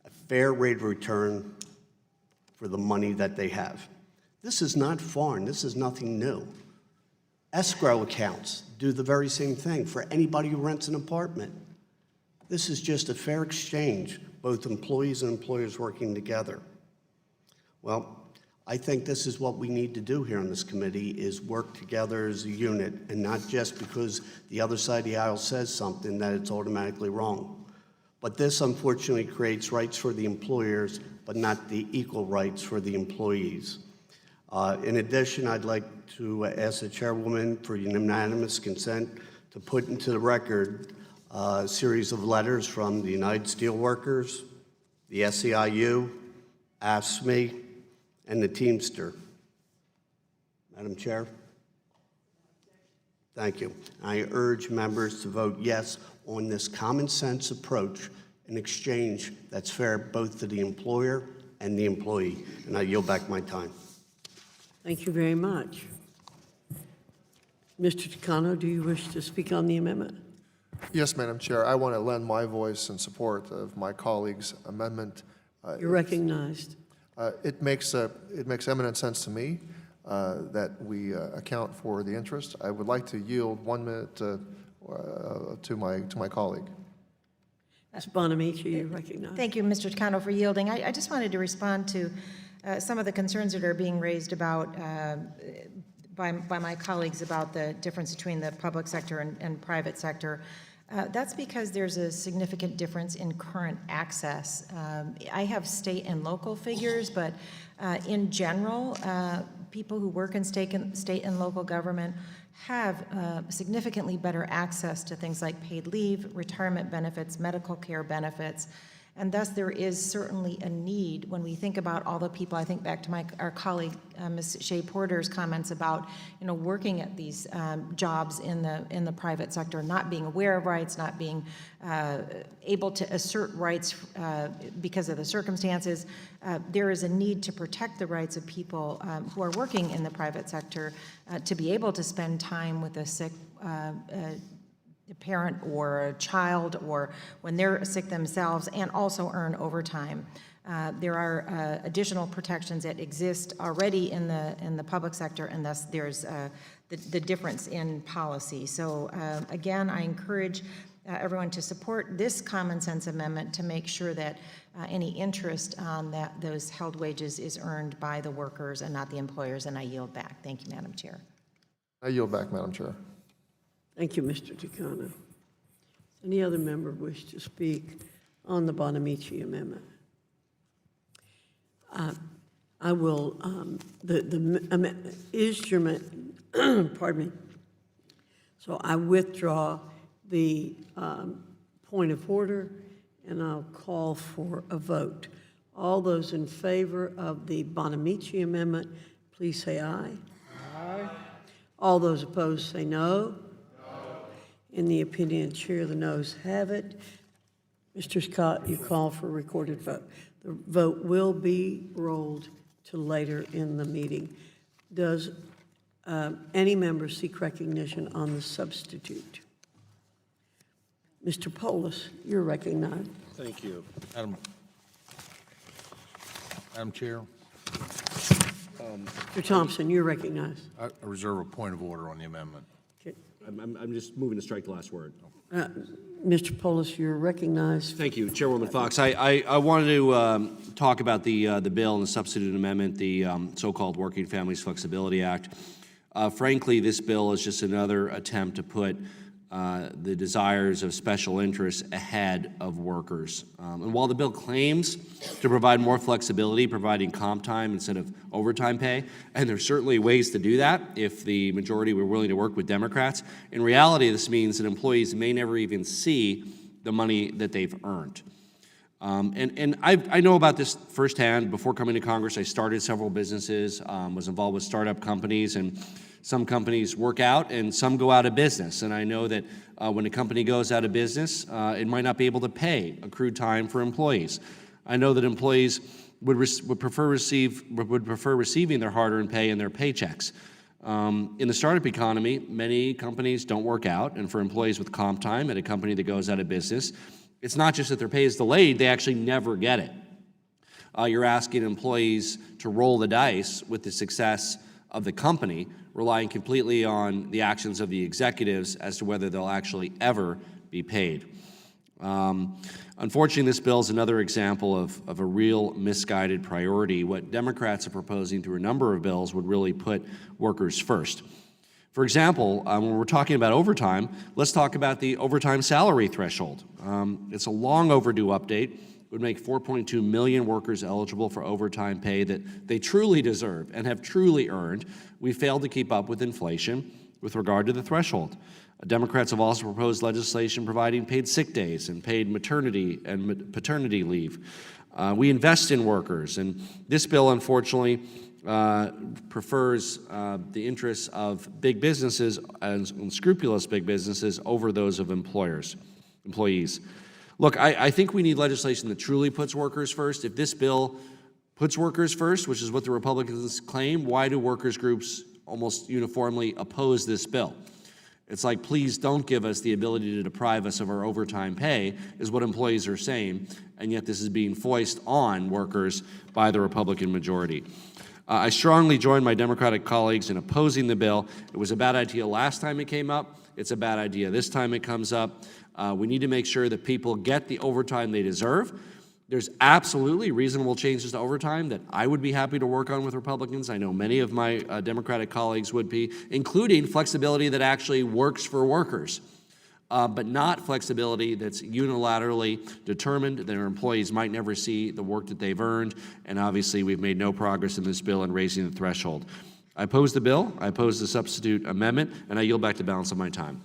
a fair rate of return for the money that they have. This is not foreign. This is nothing new. Escrow accounts do the very same thing for anybody who rents an apartment. This is just a fair exchange, both employees and employers working together. Well, I think this is what we need to do here on this committee, is work together as a unit, and not just because the other side of the aisle says something that it's automatically wrong. But this unfortunately creates rights for the employers, but not the equal rights for the employees. In addition, I'd like to ask the chairwoman for unanimous consent to put into the record a series of letters from the United Steelworkers, the SEIU, AFSCME, and the Teamster. Madam Chair? Thank you. I urge members to vote yes on this common sense approach, an exchange that's fair both to the employer and the employee. And I yield back my time. Thank you very much. Mr. Takano, do you wish to speak on the amendment? Yes, Madam Chair. I want to lend my voice in support of my colleague's amendment. You're recognized. It makes eminent sense to me that we account for the interest. I would like to yield 1 minute to my colleague. Ms. Bonamici, you're recognized. Thank you, Mr. Takano, for yielding. I just wanted to respond to some of the concerns that are being raised about by my colleagues about the difference between the public sector and private sector. That's because there's a significant difference in current access. I have state and local figures, but in general, people who work in state and local government have significantly better access to things like paid leave, retirement benefits, medical care benefits, and thus there is certainly a need when we think about all the people. I think back to our colleague Ms. Shea Porter's comments about working at these jobs in the private sector, not being aware of rights, not being able to assert rights because of the circumstances. There is a need to protect the rights of people who are working in the private sector to be able to spend time with a sick a parent or a child, or when they're sick themselves, and also earn overtime. There are additional protections that exist already in the public sector, and thus there's the difference in policy. So again, I encourage everyone to support this common sense amendment to make sure that any interest on those held wages is earned by the workers and not the employers, and I yield back. Thank you, Madam Chair. I yield back, Madam Chair. Thank you, Mr. Takano. Any other member wish to speak on the Bonamici amendment? I will, the adjournment, pardon me. So I withdraw the point of order, and I'll call for a vote. All those in favor of the Bonamici amendment, please say aye. Aye. All those opposed say no. In the opinion of the chair, the noes have it. Mr. Scott, you call for a recorded vote. The vote will be rolled to later in the meeting. Does any member seek recognition on the substitute? Mr. Polis, you're recognized. Thank you. Madam Chair, Mr. Thompson, you're recognized. I reserve a point of order on the amendment. Okay. I'm just moving to strike the last word. Mr. Polis, you're recognized. Thank you, Chairwoman Fox. I wanted to talk about the bill and the substitute amendment, the so-called Working Families Flexibility Act. Frankly, this bill is just another attempt to put the desires of special interests ahead of workers. And while the bill claims to provide more flexibility, providing comp time instead of overtime pay, and there's certainly ways to do that if the majority were willing to work with Democrats, in reality this means that employees may never even see the money that they've earned. And I know about this firsthand. Before coming to Congress, I started several businesses, was involved with startup companies, and some companies work out and some go out of business. And I know that when a company goes out of business, it might not be able to pay accrued time for employees. I know that employees would prefer receiving their hard-earned pay in their paychecks. In the startup economy, many companies don't work out, and for employees with comp time at a company that goes out of business, it's not just that their pay is delayed, they actually never get it. You're asking employees to roll the dice with the success of the company, relying completely on the actions of the executives as to whether they'll actually ever be paid. Unfortunately, this bill is another example of a real misguided priority. What Democrats are proposing through a number of bills would really put workers first. For example, when we're talking about overtime, let's talk about the overtime salary threshold. It's a long overdue update. It would make 4.2 million workers eligible for overtime pay that they truly deserve and have truly earned. We failed to keep up with inflation with regard to the threshold. Democrats have also proposed legislation providing paid sick days and paid maternity and paternity leave. We invest in workers, and this bill, unfortunately, prefers the interests of big businesses and unscrupulous big businesses over those of employees. Look, I think we need legislation that truly puts workers first. If this bill puts workers first, which is what the Republicans claim, why do workers' groups almost uniformly oppose this bill? It's like, please don't give us the ability to deprive us of our overtime pay, is what employees are saying, and yet this is being foisted on workers by the Republican majority. I strongly join my Democratic colleagues in opposing the bill. It was a bad idea last time it came up. It's a bad idea this time it comes up. We need to make sure that people get the overtime they deserve. There's absolutely reasonable changes to overtime that I would be happy to work on with Republicans. I know many of my Democratic colleagues would be, including flexibility that actually works for workers, but not flexibility that's unilaterally determined that our employees might never see the work that they've earned. And obviously, we've made no progress in this bill in raising the threshold. I oppose the bill, I oppose the substitute amendment, and I yield back the balance of my time.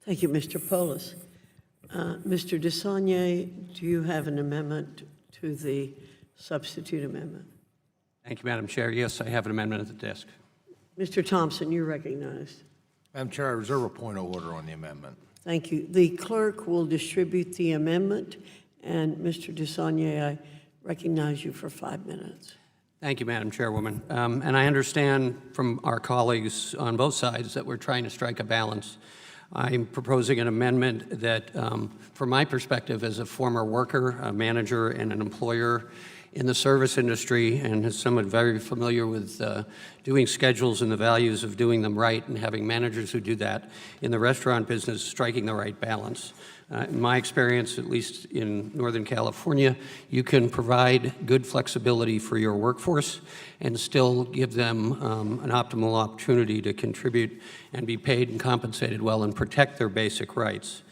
Thank you, Mr. Polis. Mr. DeSaulnier, do you have an amendment to the substitute amendment? Thank you, Madam Chair. Yes, I have an amendment at the desk. Mr. Thompson, you're recognized. Madam Chair, I reserve a point of order on the amendment. Thank you. The clerk will distribute the amendment, and Mr. DeSaulnier, I recognize you for 5 minutes. Thank you, Madam Chairwoman. And I understand from our colleagues on both sides that we're trying to strike a balance. I'm proposing an amendment that, from my perspective as a former worker, a manager, and an employer in the service industry, and as someone very familiar with doing schedules and the values of doing them right and having managers who do that in the restaurant business, striking the right balance. In my experience, at least in Northern California, you can provide good flexibility for your workforce and still give them an optimal opportunity to contribute and be paid and compensated well and protect their basic rights.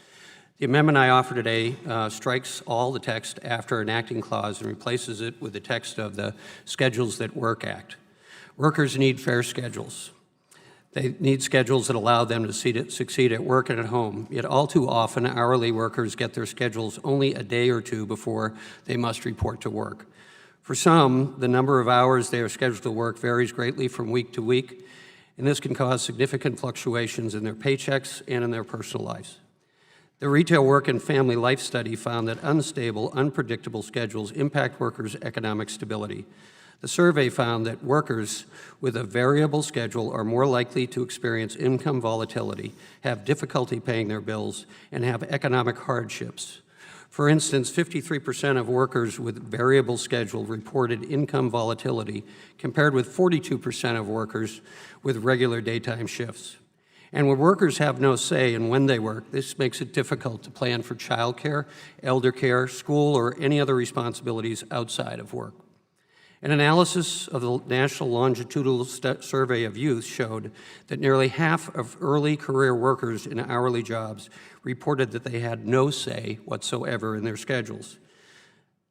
The amendment I offer today strikes all the text after enacting clause and replaces it with the text of the Schedules That Work Act. Workers need fair schedules. They need schedules that allow them to succeed at work and at home. Yet all too often, hourly workers get their schedules only a day or two before they must report to work. For some, the number of hours they are scheduled to work varies greatly from week to week, and this can cause significant fluctuations in their paychecks and in their personal lives. The Retail Work and Family Life Study found that unstable, unpredictable schedules impact workers' economic stability. The survey found that workers with a variable schedule are more likely to experience income volatility, have difficulty paying their bills, and have economic hardships. For instance, 53% of workers with variable schedule reported income volatility, compared with 42% of workers with regular daytime shifts. And when workers have no say in when they work, this makes it difficult to plan for childcare, elder care, school, or any other responsibilities outside of work. An analysis of the National Longitudinal Survey of Youth showed that nearly half of early career workers in hourly jobs reported that they had no say whatsoever in their schedules.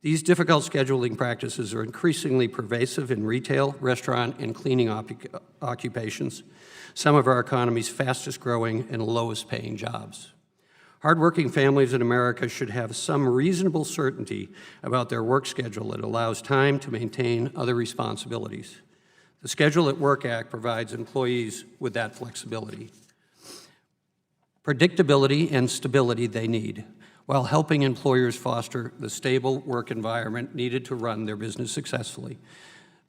These difficult scheduling practices are increasingly pervasive in retail, restaurant, and cleaning occupations, some of our economy's fastest growing and lowest paying jobs. Hardworking families in America should have some reasonable certainty about their work schedule that allows time to maintain other responsibilities. The Schedule at Work Act provides employees with that flexibility, predictability, and stability they need, while helping employers foster the stable work environment needed to run their business successfully.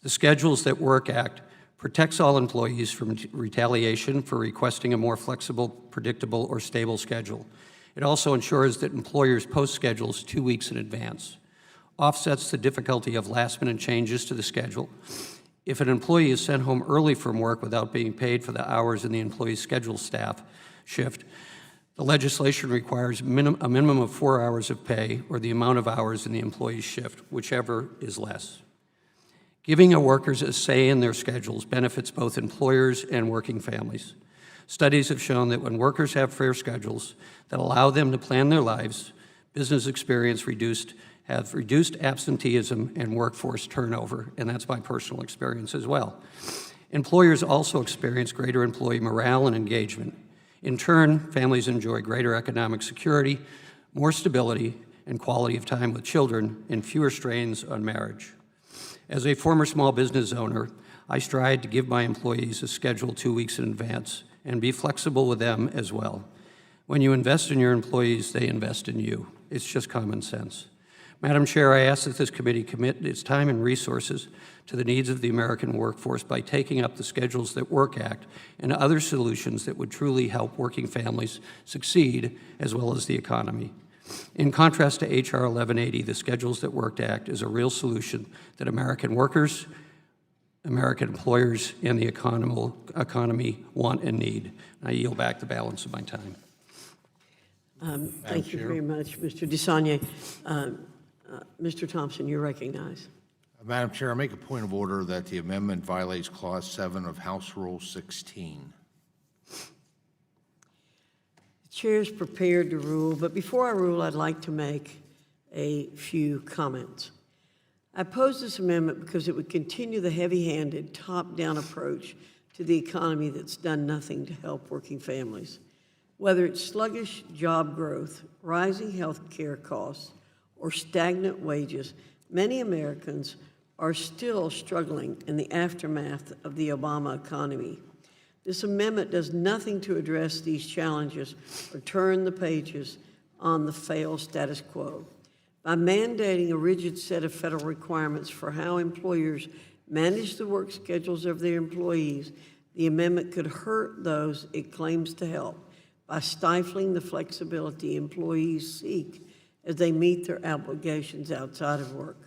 The Schedules at Work Act protects all employees from retaliation for requesting a more flexible, predictable, or stable schedule. It also ensures that employers post schedules 2 weeks in advance, offsets the difficulty of last-minute changes to the schedule. If an employee is sent home early from work without being paid for the hours in the employee's scheduled staff shift, the legislation requires a minimum of 4 hours of pay or the amount of hours in the employee's shift, whichever is less. Giving workers a say in their schedules benefits both employers and working families. Studies have shown that when workers have fair schedules that allow them to plan their lives, business experience have reduced absenteeism and workforce turnover, and that's my personal experience as well. Employers also experience greater employee morale and engagement. In turn, families enjoy greater economic security, more stability, and quality of time with children, and fewer strains on marriage. As a former small business owner, I strive to give my employees a schedule 2 weeks in advance and be flexible with them as well. When you invest in your employees, they invest in you. It's just common sense. Madam Chair, I ask that this committee commit its time and resources to the needs of the American workforce by taking up the Schedules at Work Act and other solutions that would truly help working families succeed as well as the economy. In contrast to H.R. 1180, the Schedules at Work Act is a real solution that American workers, American employers, and the economy want and need. I yield back the balance of my time. Thank you very much, Mr. DeSagne. Mr. Thompson, you're recognized. Madam Chair, I make a point of order that the amendment violates Clause 7 of House Rule 16. The chair is prepared to rule, but before I rule, I'd like to make a few comments. I oppose this amendment because it would continue the heavy-handed, top-down approach to the economy that's done nothing to help working families. Whether it's sluggish job growth, rising health care costs, or stagnant wages, many Americans are still struggling in the aftermath of the Obama economy. This amendment does nothing to address these challenges or turn the pages on the failed status quo. By mandating a rigid set of federal requirements for how employers manage the work schedules of their employees, the amendment could hurt those it claims to help by stifling the flexibility employees seek as they meet their obligations outside of work.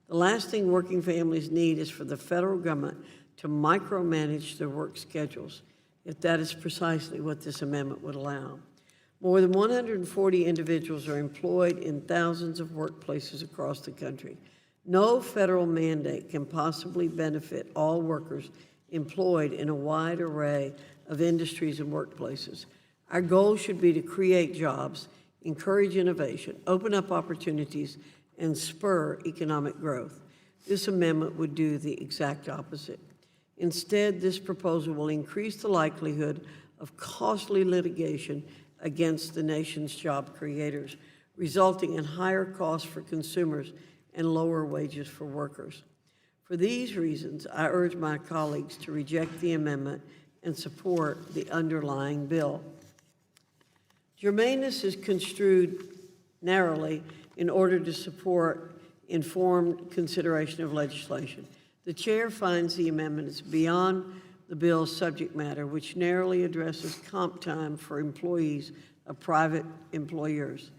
The last thing working families need is for the federal government to micromanage their work schedules, if that is precisely what this amendment would allow. More than 140 individuals are employed in thousands of workplaces across the country. No federal mandate can possibly benefit all workers employed in a wide array of industries and workplaces. Our goal should be to create jobs, encourage innovation, open up opportunities, and spur economic growth. This amendment would do the exact opposite. Instead, this proposal will increase the likelihood of costly litigation against the nation's job creators, resulting in higher costs for consumers and lower wages for workers. For these reasons, I urge my colleagues to reject the amendment and support the underlying bill. Germaneness is construed narrowly in order to support informed consideration of legislation. The chair finds the amendment is beyond the bill's subject matter, which narrowly addresses comp time for employees of private employers.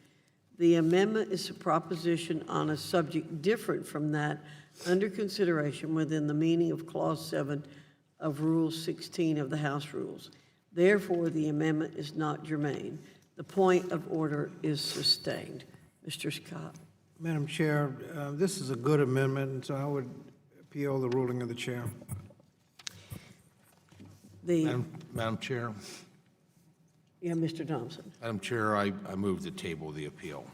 The amendment is a proposition on a subject different from that under consideration within the meaning of Clause 7 of Rule 16 of the House Rules. Therefore, the amendment is not germane. The point of order is sustained. Mr. Scott. Madam Chair, this is a good amendment, and so I would appeal the ruling of the chair. Madam Chair. Yeah, Mr. Thompson. Madam Chair, I move to table the appeal.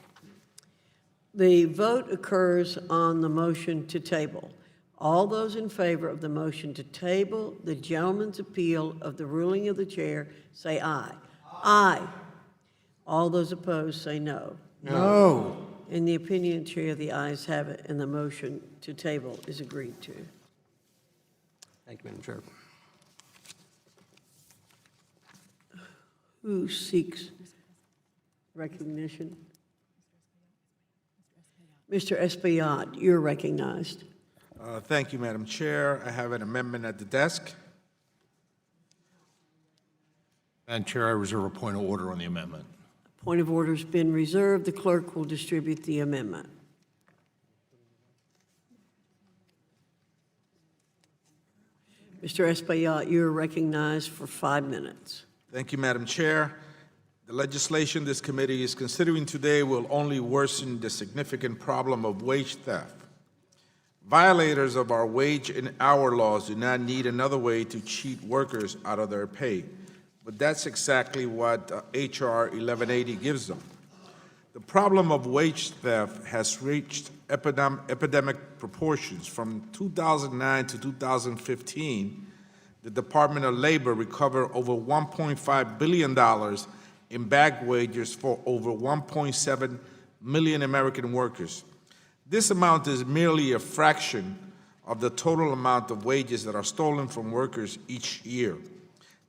The vote occurs on the motion to table. All those in favor of the motion to table the gentleman's appeal of the ruling of the chair, say aye. Aye. All those opposed, say no. No. In the opinion of the chair, the ayes have it, and the motion to table is agreed to. Thank you, Madam Chair. Who seeks recognition? Mr. Espaillat, you're recognized. Thank you, Madam Chair. I have an amendment at the desk. Madam Chair, I reserve a point of order on the amendment. Point of order has been reserved. The clerk will distribute the amendment. Mr. Espaillat, you're recognized for 5 minutes. Thank you, Madam Chair. The legislation this committee is considering today will only worsen the significant problem of wage theft. Violators of our wage and hour laws do not need another way to cheat workers out of their pay, but that's exactly what H.R. 1180 gives them. The problem of wage theft has reached epidemic proportions. From 2009 to 2015, the Department of Labor recovered over $1.5 billion in back wages for over 1.7 million American workers. This amount is merely a fraction of the total amount of wages that are stolen from workers each year.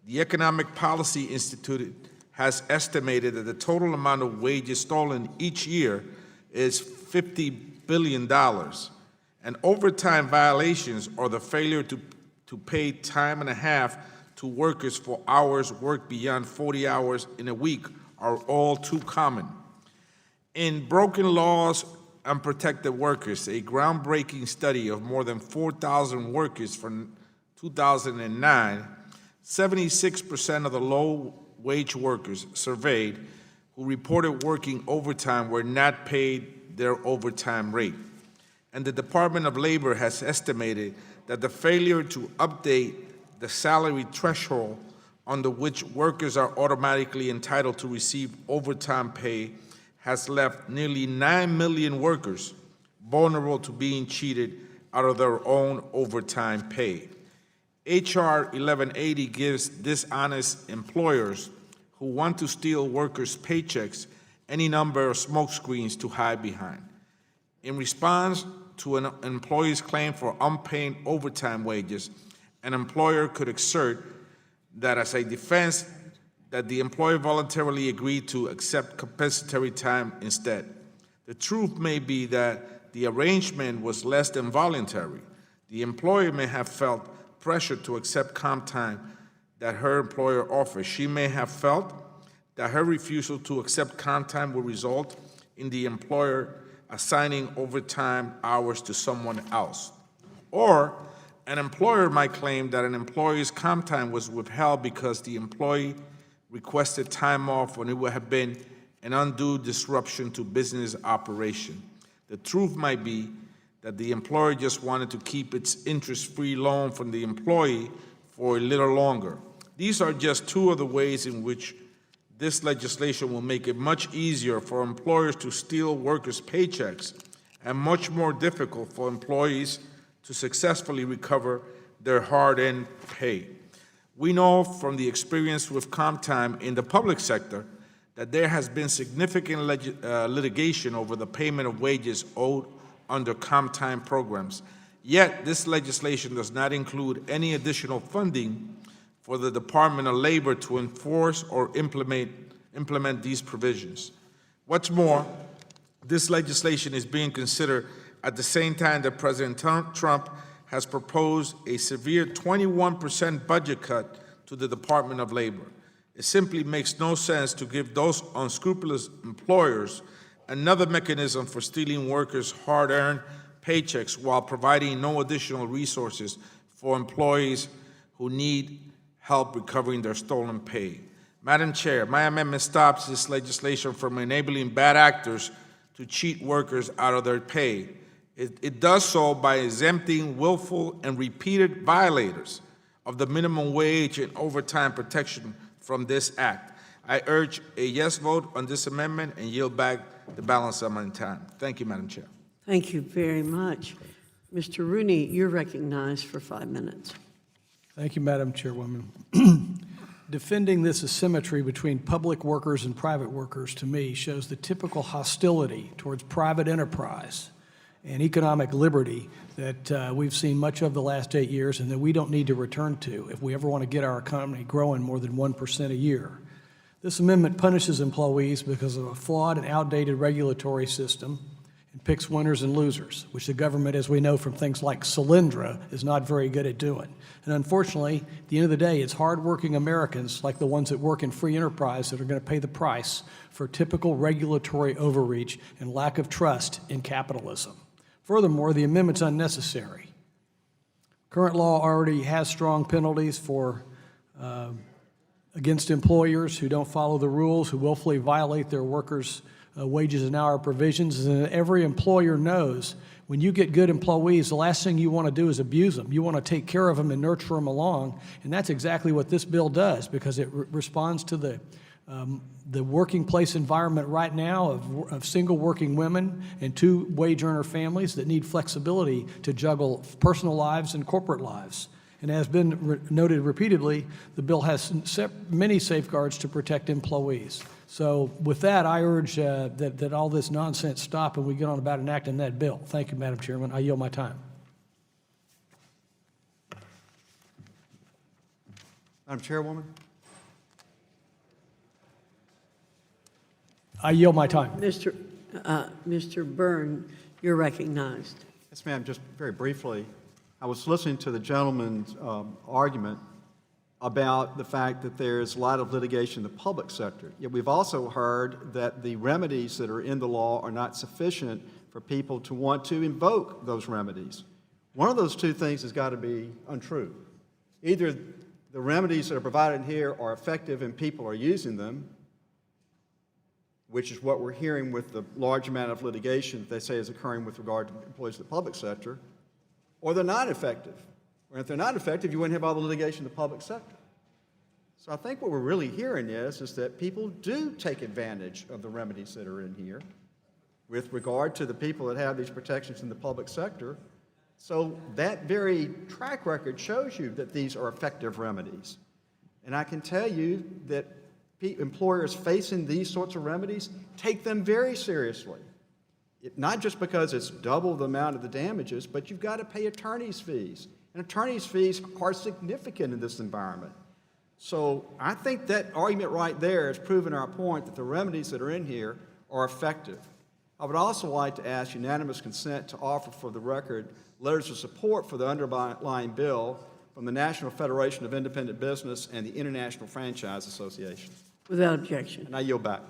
The Economic Policy Institute has estimated that the total amount of wages stolen each year is $50 billion. And overtime violations, or the failure to pay time and a half to workers for hours worked beyond 40 hours in a week, are all too common. In Broken Laws and Protected Workers, a groundbreaking study of more than 4,000 workers from 2009, 76% of the low-wage workers surveyed who reported working overtime were not paid their overtime rate. And the Department of Labor has estimated that the failure to update the salary threshold under which workers are automatically entitled to receive overtime pay has left nearly 9 million workers vulnerable to being cheated out of their own overtime pay. H.R. 1180 gives dishonest employers who want to steal workers' paychecks any number of smokescreens to hide behind. In response to an employee's claim for unpaid overtime wages, an employer could assert that as a defense that the employer voluntarily agreed to accept compensatory time instead. The truth may be that the arrangement was less than voluntary. The employer may have felt pressure to accept comp time that her employer offers. She may have felt that her refusal to accept comp time would result in the employer assigning overtime hours to someone else. Or an employer might claim that an employee's comp time was withheld because the employee requested time off when it would have been an undue disruption to business operation. The truth might be that the employer just wanted to keep its interest-free loan from the employee for a little longer. These are just two of the ways in which this legislation will make it much easier for employers to steal workers' paychecks and much more difficult for employees to successfully recover their hard-earned pay. We know from the experience with comp time in the public sector that there has been significant litigation over the payment of wages owed under comp time programs. Yet, this legislation does not include any additional funding for the Department of Labor to enforce or implement these provisions. What's more, this legislation is being considered at the same time that President Trump has proposed a severe 21% budget cut to the Department of Labor. It simply makes no sense to give those unscrupulous employers another mechanism for stealing workers' hard-earned paychecks while providing no additional resources for employees who need help recovering their stolen pay. Madam Chair, my amendment stops this legislation from enabling bad actors to cheat workers out of their pay. It does so by exempting willful and repeated violators of the minimum wage and overtime protection from this act. I urge a yes vote on this amendment and yield back the balance of my time. Thank you, Madam Chair. Thank you very much. Mr. Rooney, you're recognized for 5 minutes. Thank you, Madam Chairwoman. Defending this asymmetry between public workers and private workers, to me, shows the typical hostility towards private enterprise and economic liberty that we've seen much of the last 8 years and that we don't need to return to if we ever want to get our economy growing more than 1% a year. This amendment punishes employees because of a flawed and outdated regulatory system and picks winners and losers, which the government, as we know from things like Solyndra, is not very good at doing. And unfortunately, at the end of the day, it's hardworking Americans like the ones that work in free enterprise that are going to pay the price for typical regulatory overreach and lack of trust in capitalism. Furthermore, the amendment's unnecessary. Current law already has strong penalties for against employers who don't follow the rules, who willfully violate their workers' wages and hour provisions, and every employer knows when you get good employees, the last thing you want to do is abuse them. You want to take care of them and nurture them along, and that's exactly what this bill does because it responds to the working place environment right now of single working women and 2 wage earner families that need flexibility to juggle personal lives and corporate lives. And as been noted repeatedly, the bill has many safeguards to protect employees. So with that, I urge that all this nonsense stop and we get on about enacting that bill. Thank you, Madam Chairman. I yield my time. Madam Chairwoman? I yield my time. Mr. Byrne, you're recognized. Yes, ma'am. Just very briefly, I was listening to the gentleman's argument about the fact that there's a lot of litigation in the public sector. Yet we've also heard that the remedies that are in the law are not sufficient for people to want to invoke those remedies. One of those 2 things has got to be untrue. Either the remedies that are provided here are effective and people are using them, which is what we're hearing with the large amount of litigation that they say is occurring with regard to employees of the public sector, or they're not effective. Or if they're not effective, you wouldn't have all the litigation in the public sector. So I think what we're really hearing is that people do take advantage of the remedies that are in here with regard to the people that have these protections in the public sector. So that very track record shows you that these are effective remedies. And I can tell you that employers facing these sorts of remedies take them very seriously. Not just because it's double the amount of the damages, but you've got to pay attorney's fees. And attorney's fees are significant in this environment. So I think that argument right there has proven our point that the remedies that are in here are effective. I would also like to ask unanimous consent to offer for the record letters of support for the underlying bill from the National Federation of Independent Business and the International Franchise Association. Without objection. And I yield back.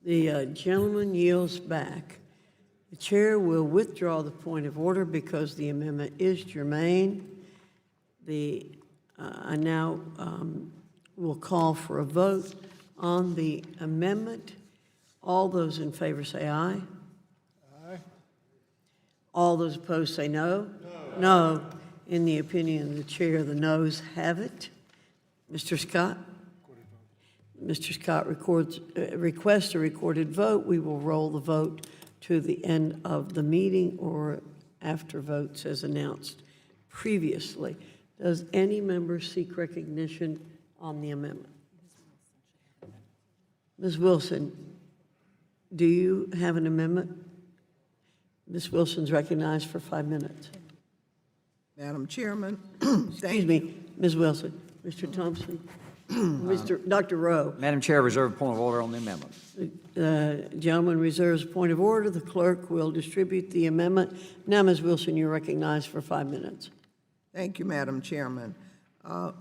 The gentleman yields back. The chair will withdraw the point of order because the amendment is germane. I now will call for a vote on the amendment. All those in favor say aye. Aye. All those opposed say no. No. No. In the opinion of the chair, the noes have it. Mr. Scott? Mr. Scott requests a recorded vote. We will roll the vote to the end of the meeting or after votes as announced previously. Does any member seek recognition on the amendment? Ms. Wilson, do you have an amendment? Ms. Wilson's recognized for 5 minutes. Madam Chairman. Excuse me, Ms. Wilson. Mr. Thompson. Dr. Rowe. Madam Chair, reserve point of order on the amendment. Gentleman reserves point of order. The clerk will distribute the amendment. Now, Ms. Wilson, you're recognized for 5 minutes. Thank you, Madam Chairman.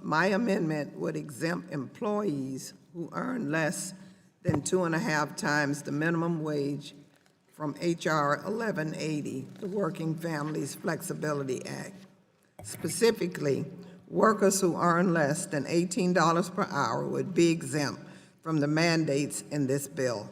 My amendment would exempt employees who earn less than 2.5 times the minimum wage from H.R. 1180, the Working Families Flexibility Act. Specifically, workers who earn less than $18 per hour would be exempt from the mandates in this bill.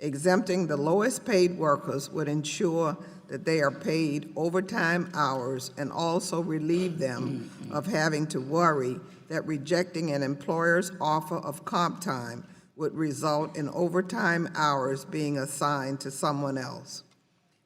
Exempting the lowest paid workers would ensure that they are paid overtime hours and also relieve them of having to worry that rejecting an employer's offer of comp time would result in overtime hours being assigned to someone else.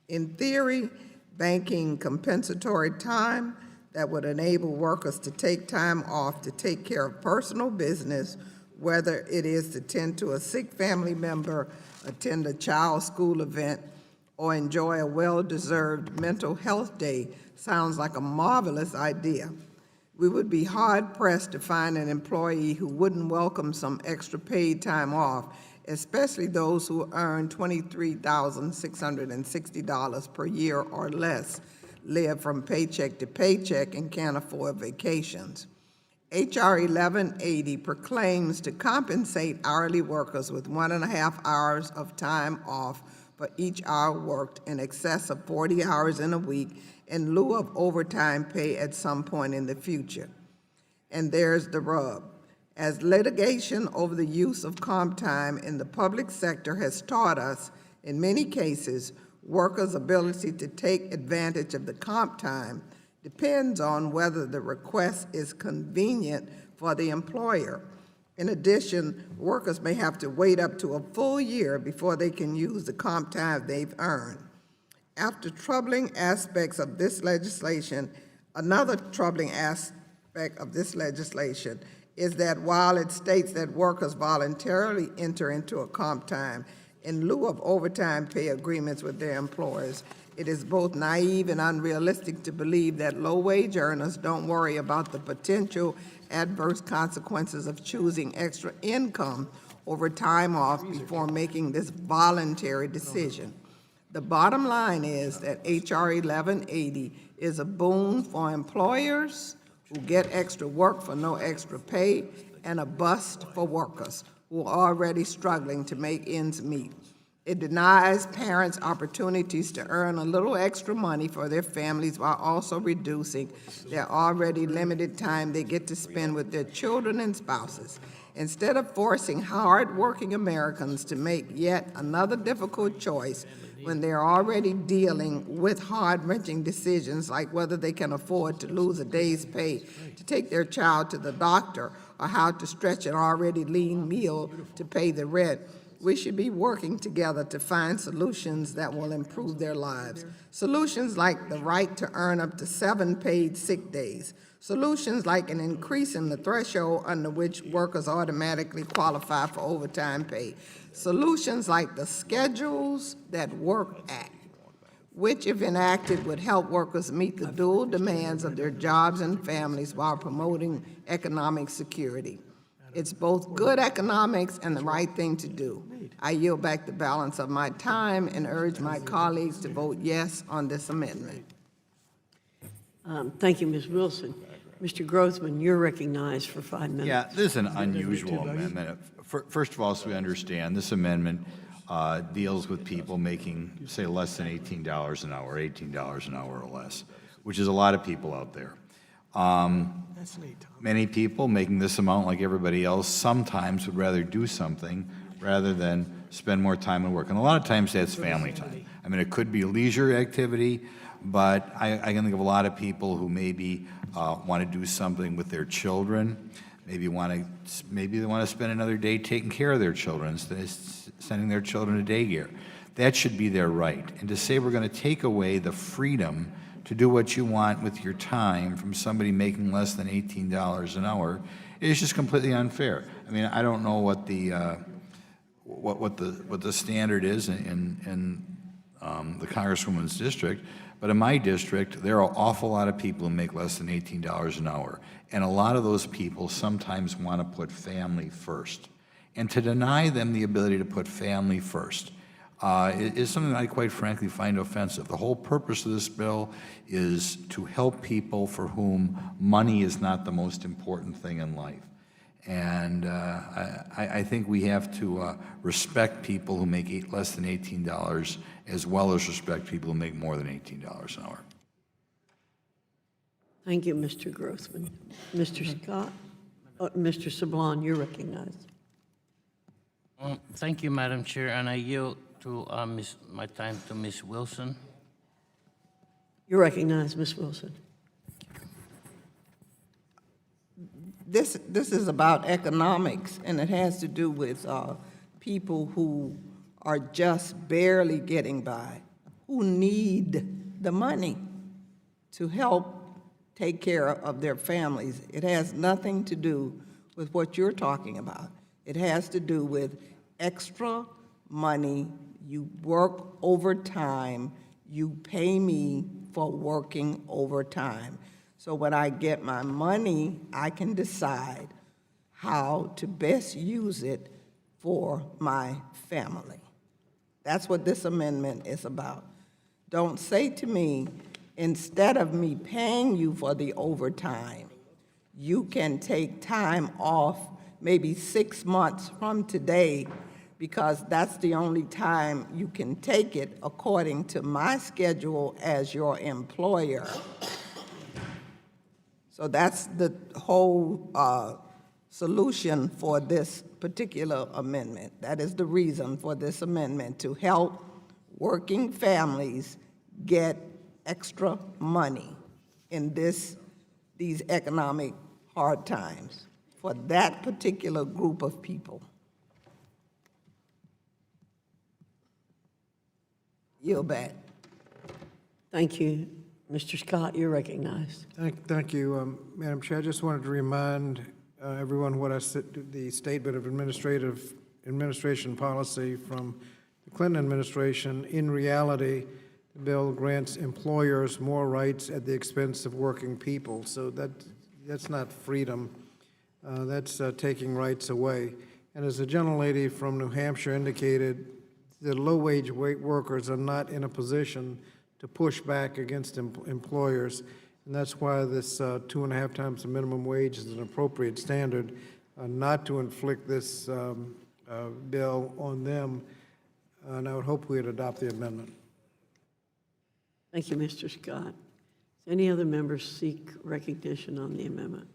In theory, banking compensatory time that would enable workers to take time off to take care of personal business, whether it is to tend to a sick family member, attend a child's school event, or enjoy a well-deserved mental health day, sounds like a marvelous idea. We would be hard-pressed to find an employee who wouldn't welcome some extra paid time off, especially those who earn $23,660 per year or less, live from paycheck to paycheck, and can't afford vacations. H.R. 1180 proclaims to compensate hourly workers with 1.5 hours of time off for each hour worked in excess of 40 hours in a week in lieu of overtime pay at some point in the future. And there's the rub. As litigation over the use of comp time in the public sector has taught us, in many cases, workers' ability to take advantage of the comp time depends on whether the request is convenient for the employer. In addition, workers may have to wait up to a full year before they can use the comp time they've earned. After troubling aspects of this legislation, another troubling aspect of this legislation is that while it states that workers voluntarily enter into a comp time in lieu of overtime pay agreements with their employers, it is both naive and unrealistic to believe that low-wage earners don't worry about the potential adverse consequences of choosing extra income over time off before making this voluntary decision. The bottom line is that H.R. 1180 is a boon for employers who get extra work for no extra pay, and a bust for workers who are already struggling to make ends meet. It denies parents opportunities to earn a little extra money for their families while also reducing their already limited time they get to spend with their children and spouses. Instead of forcing hard-working Americans to make yet another difficult choice when they're already dealing with heart-wrenching decisions like whether they can afford to lose a day's pay to take their child to the doctor or how to stretch an already lean meal to pay the rent, we should be working together to find solutions that will improve their lives. Solutions like the right to earn up to 7 paid sick days. Solutions like an increase in the threshold under which workers automatically qualify for overtime pay. Solutions like the Schedules That Work Act, which, if enacted, would help workers meet the dual demands of their jobs and families while promoting economic security. It's both good economics and the right thing to do. I yield back the balance of my time and urge my colleagues to vote yes on this amendment. Thank you, Ms. Wilson. Mr. Grothman, you're recognized for 5 minutes. Yeah, this is an unusual amendment. First of all, so we understand, this amendment deals with people making, say, less than $18 an hour, $18 an hour or less, which is a lot of people out there. Many people making this amount, like everybody else, sometimes would rather do something rather than spend more time at work. And a lot of times that's family time. I mean, it could be a leisure activity, but I can think of a lot of people who maybe want to do something with their children. Maybe they want to spend another day taking care of their children instead of sending their children to daycare. That should be their right. And to say we're going to take away the freedom to do what you want with your time from somebody making less than $18 an hour is just completely unfair. I mean, I don't know what the what the standard is in the Congresswoman's district, but in my district, there are an awful lot of people who make less than $18 an hour. And a lot of those people sometimes want to put family first. And to deny them the ability to put family first is something I quite frankly find offensive. The whole purpose of this bill is to help people for whom money is not the most important thing in life. And I think we have to respect people who make less than $18 as well as respect people who make more than $18 an hour. Thank you, Mr. Grossman. Mr. Scott, Mr. Sablon, you're recognized. Thank you, Madam Chair, and I yield to my time to Ms. Wilson. You're recognized, Ms. Wilson. This is about economics, and it has to do with people who are just barely getting by, who need the money to help take care of their families. It has nothing to do with what you're talking about. It has to do with extra money. You work overtime, you pay me for working overtime. So when I get my money, I can decide how to best use it for my family. That's what this amendment is about. Don't say to me, instead of me paying you for the overtime, you can take time off maybe 6 months from today because that's the only time you can take it according to my schedule as your employer. So that's the whole solution for this particular amendment. That is the reason for this amendment, to help working families get extra money in these economic hard times for that particular group of people. Yield back. Thank you. Mr. Scott, you're recognized. Thank you, Madam Chair. I just wanted to remind everyone what I said, the statement of administration policy from the Clinton administration. In reality, the bill grants employers more rights at the expense of working people. So that's not freedom. That's taking rights away. And as the gentlelady from New Hampshire indicated, the low-wage workers are not in a position to push back against employers, and that's why this 2.5 times the minimum wage is an appropriate standard, not to inflict this bill on them, and I would hope we'd adopt the amendment. Thank you, Mr. Scott. Does any other members seek recognition on the amendment?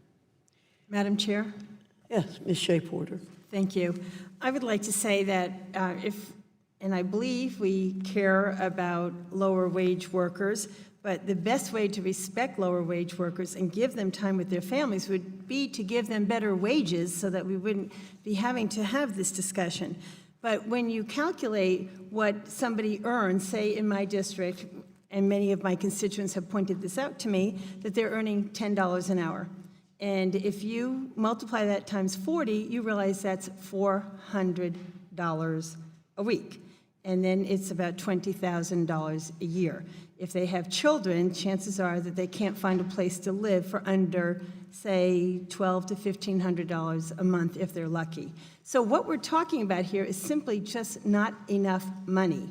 Madam Chair? Yes, Ms. Shea Porter. Thank you. I would like to say that and I believe we care about lower wage workers, but the best way to respect lower wage workers and give them time with their families would be to give them better wages so that we wouldn't be having to have this discussion. But when you calculate what somebody earns, say in my district, and many of my constituents have pointed this out to me, that they're earning $10 an hour. And if you multiply that times 40, you realize that's $400 a week. And then it's about $20,000 a year. If they have children, chances are that they can't find a place to live for under, say, $1,200 to $1,500 a month if they're lucky. So what we're talking about here is simply just not enough money.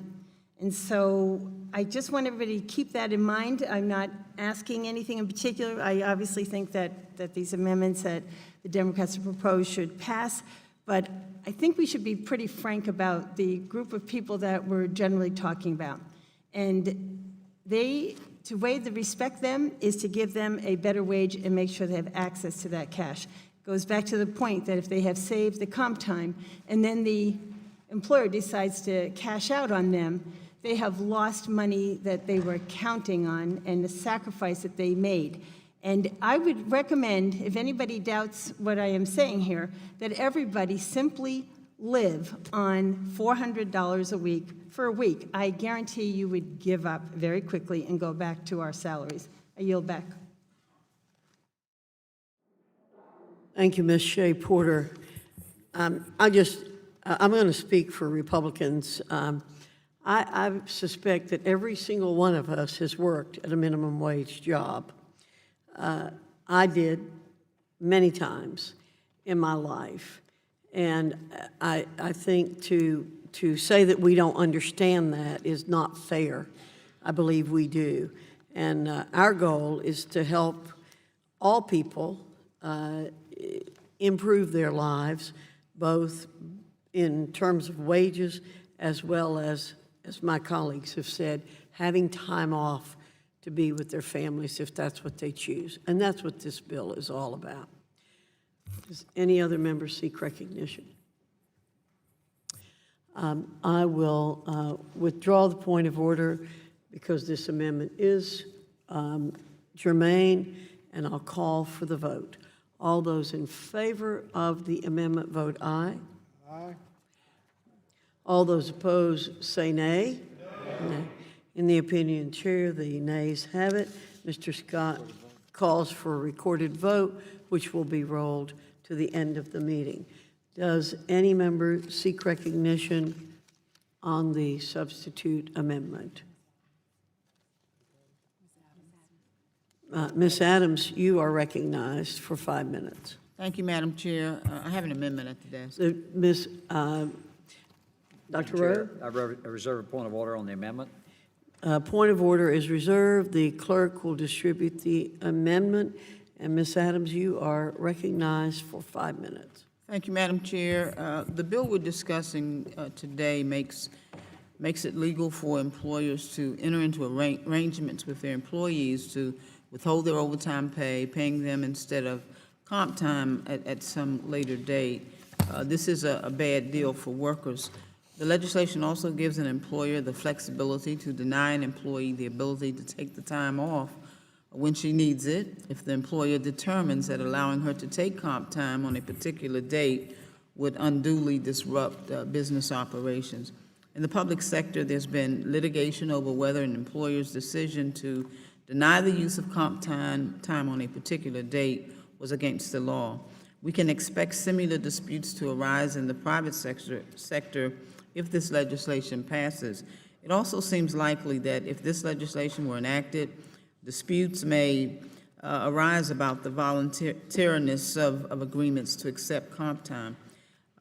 And so I just want everybody to keep that in mind. I'm not asking anything in particular. I obviously think that these amendments that the Democrats have proposed should pass, but I think we should be pretty frank about the group of people that we're generally talking about. And the way to respect them is to give them a better wage and make sure they have access to that cash. It goes back to the point that if they have saved the comp time and then the employer decides to cash out on them, they have lost money that they were counting on and the sacrifice that they made. And I would recommend, if anybody doubts what I am saying here, that everybody simply live on $400 a week for a week, I guarantee you would give up very quickly and go back to our salaries. I yield back. Thank you, Ms. Shea Porter. I'm going to speak for Republicans. I suspect that every single one of us has worked at a minimum wage job. I did many times in my life. And I think to say that we don't understand that is not fair. I believe we do. And our goal is to help all people improve their lives, both in terms of wages as well as my colleagues have said, having time off to be with their families if that's what they choose. And that's what this bill is all about. Does any other member seek recognition? I will withdraw the point of order because this amendment is germane, and I'll call for the vote. All those in favor of the amendment vote aye. Aye. All those opposed say nay. Nay. In the opinion of the chair, the nays have it. Mr. Scott calls for a recorded vote, which will be rolled to the end of the meeting. Does any member seek recognition on the substitute amendment? Ms. Adams, you are recognized for 5 minutes. Thank you, Madam Chair. I have an amendment at the desk. Ms. Dr. Rowe? I reserve a point of order on the amendment. Point of order is reserved. The clerk will distribute the amendment. And Ms. Adams, you are recognized for 5 minutes. Thank you, Madam Chair. The bill we're discussing today makes it legal for employers to enter into arrangements with their employees to withhold their overtime pay, paying them instead of comp time at some later date. This is a bad deal for workers. The legislation also gives an employer the flexibility to deny an employee the ability to take the time off when she needs it, if the employer determines that allowing her to take comp time on a particular date would unduly disrupt business operations. In the public sector, there's been litigation over whether an employer's decision to deny the use of comp time on a particular date was against the law. We can expect similar disputes to arise in the private sector if this legislation passes. It also seems likely that if this legislation were enacted, disputes may arise about the voluntariness of agreements to accept comp time.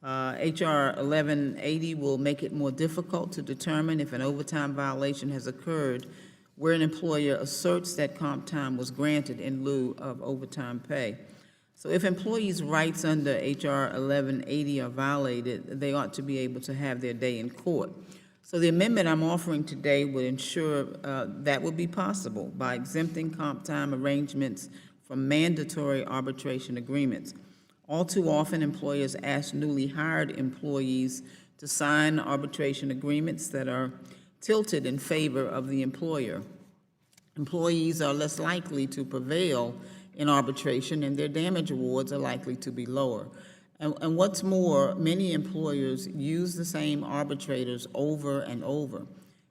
H.R. 1180 will make it more difficult to determine if an overtime violation has occurred where an employer asserts that comp time was granted in lieu of overtime pay. So if employees' rights under H.R. 1180 are violated, they ought to be able to have their day in court. So the amendment I'm offering today would ensure that would be possible by exempting comp time arrangements from mandatory arbitration agreements. All too often, employers ask newly hired employees to sign arbitration agreements that are tilted in favor of the employer. Employees are less likely to prevail in arbitration, and their damage awards are likely to be lower. And what's more, many employers use the same arbitrators over and over.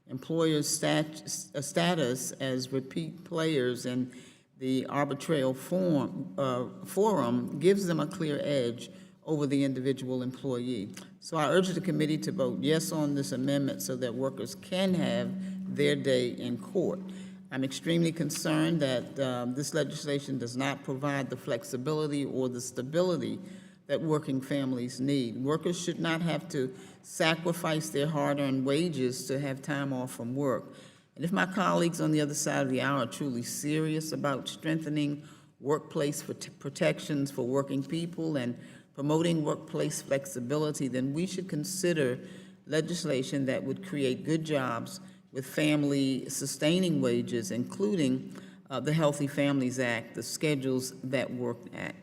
Employers' status as repeat players in the arbitral forum gives them a clear edge over the individual employee. So I urge the committee to vote yes on this amendment so that workers can have their day in court. I'm extremely concerned that this legislation does not provide the flexibility or the stability that working families need. Workers should not have to sacrifice their hard-earned wages to have time off from work. And if my colleagues on the other side of the aisle are truly serious about strengthening workplace protections for working people and promoting workplace flexibility, then we should consider legislation that would create good jobs with family-sustaining wages, including the Healthy Families Act, the Schedules That Work Act.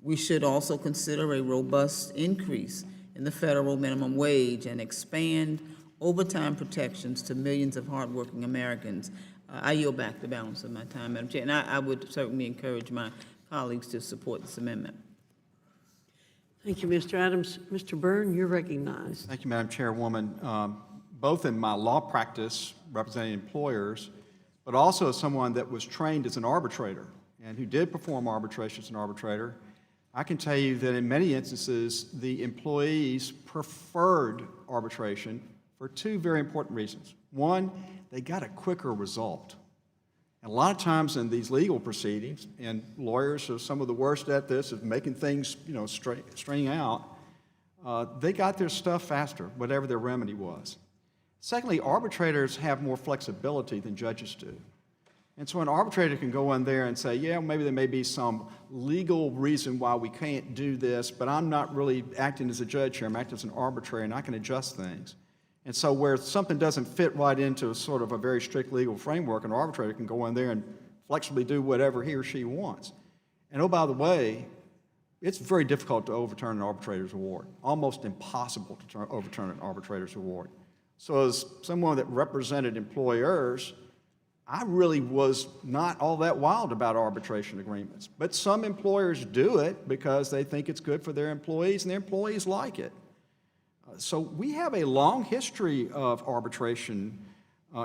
We should also consider a robust increase in the federal minimum wage and expand overtime protections to millions of hardworking Americans. I yield back the balance of my time, Madam Chair, and I would certainly encourage my colleagues to support this amendment. Thank you, Mr. Adams. Mr. Byrne, you're recognized. Thank you, Madam Chairwoman. Both in my law practice representing employers, but also as someone that was trained as an arbitrator and who did perform arbitration as an arbitrator, I can tell you that in many instances, the employees preferred arbitration for two very important reasons. One, they got a quicker result. And a lot of times in these legal proceedings, and lawyers are some of the worst at this, of making things, string out, they got their stuff faster, whatever their remedy was. Secondly, arbitrators have more flexibility than judges do. And so an arbitrator can go in there and say, yeah, maybe there may be some legal reason why we can't do this, but I'm not really acting as a judge here, I'm acting as an arbitrator, and I can adjust things. And so where something doesn't fit right into sort of a very strict legal framework, an arbitrator can go in there and flexibly do whatever he or she wants. And oh, by the way, it's very difficult to overturn an arbitrator's award, almost impossible to overturn an arbitrator's award. So as someone that represented employers, I really was not all that wild about arbitration agreements. But some employers do it because they think it's good for their employees, and their employees like it. So we have a long history of arbitration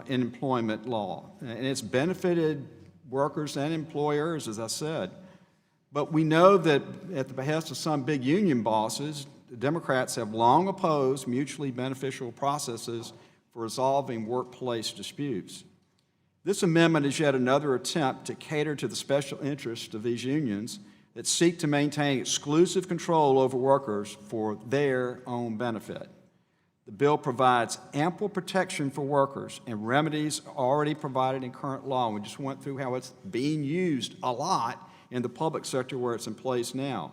in employment law, and it's benefited workers and employers, as I said. But we know that at the behest of some big union bosses, the Democrats have long opposed mutually beneficial processes for resolving workplace disputes. This amendment is yet another attempt to cater to the special interests of these unions that seek to maintain exclusive control over workers for their own benefit. The bill provides ample protection for workers, and remedies are already provided in current law. We just went through how it's being used a lot in the public sector where it's in place now.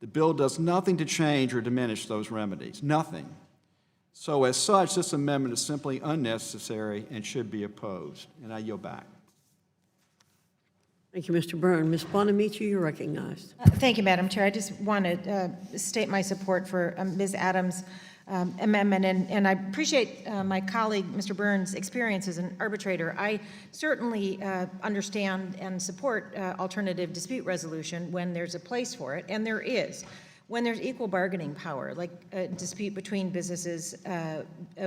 The bill does nothing to change or diminish those remedies, nothing. So as such, this amendment is simply unnecessary and should be opposed. And I yield back. Thank you, Mr. Byrne. Ms. Bonamici, you're recognized. Thank you, Madam Chair. I just want to state my support for Ms. Adams' amendment, and I appreciate my colleague, Mr. Byrne's experience as an arbitrator. I certainly understand and support alternative dispute resolution when there's a place for it, and there is. When there's equal bargaining power, like a dispute between businesses,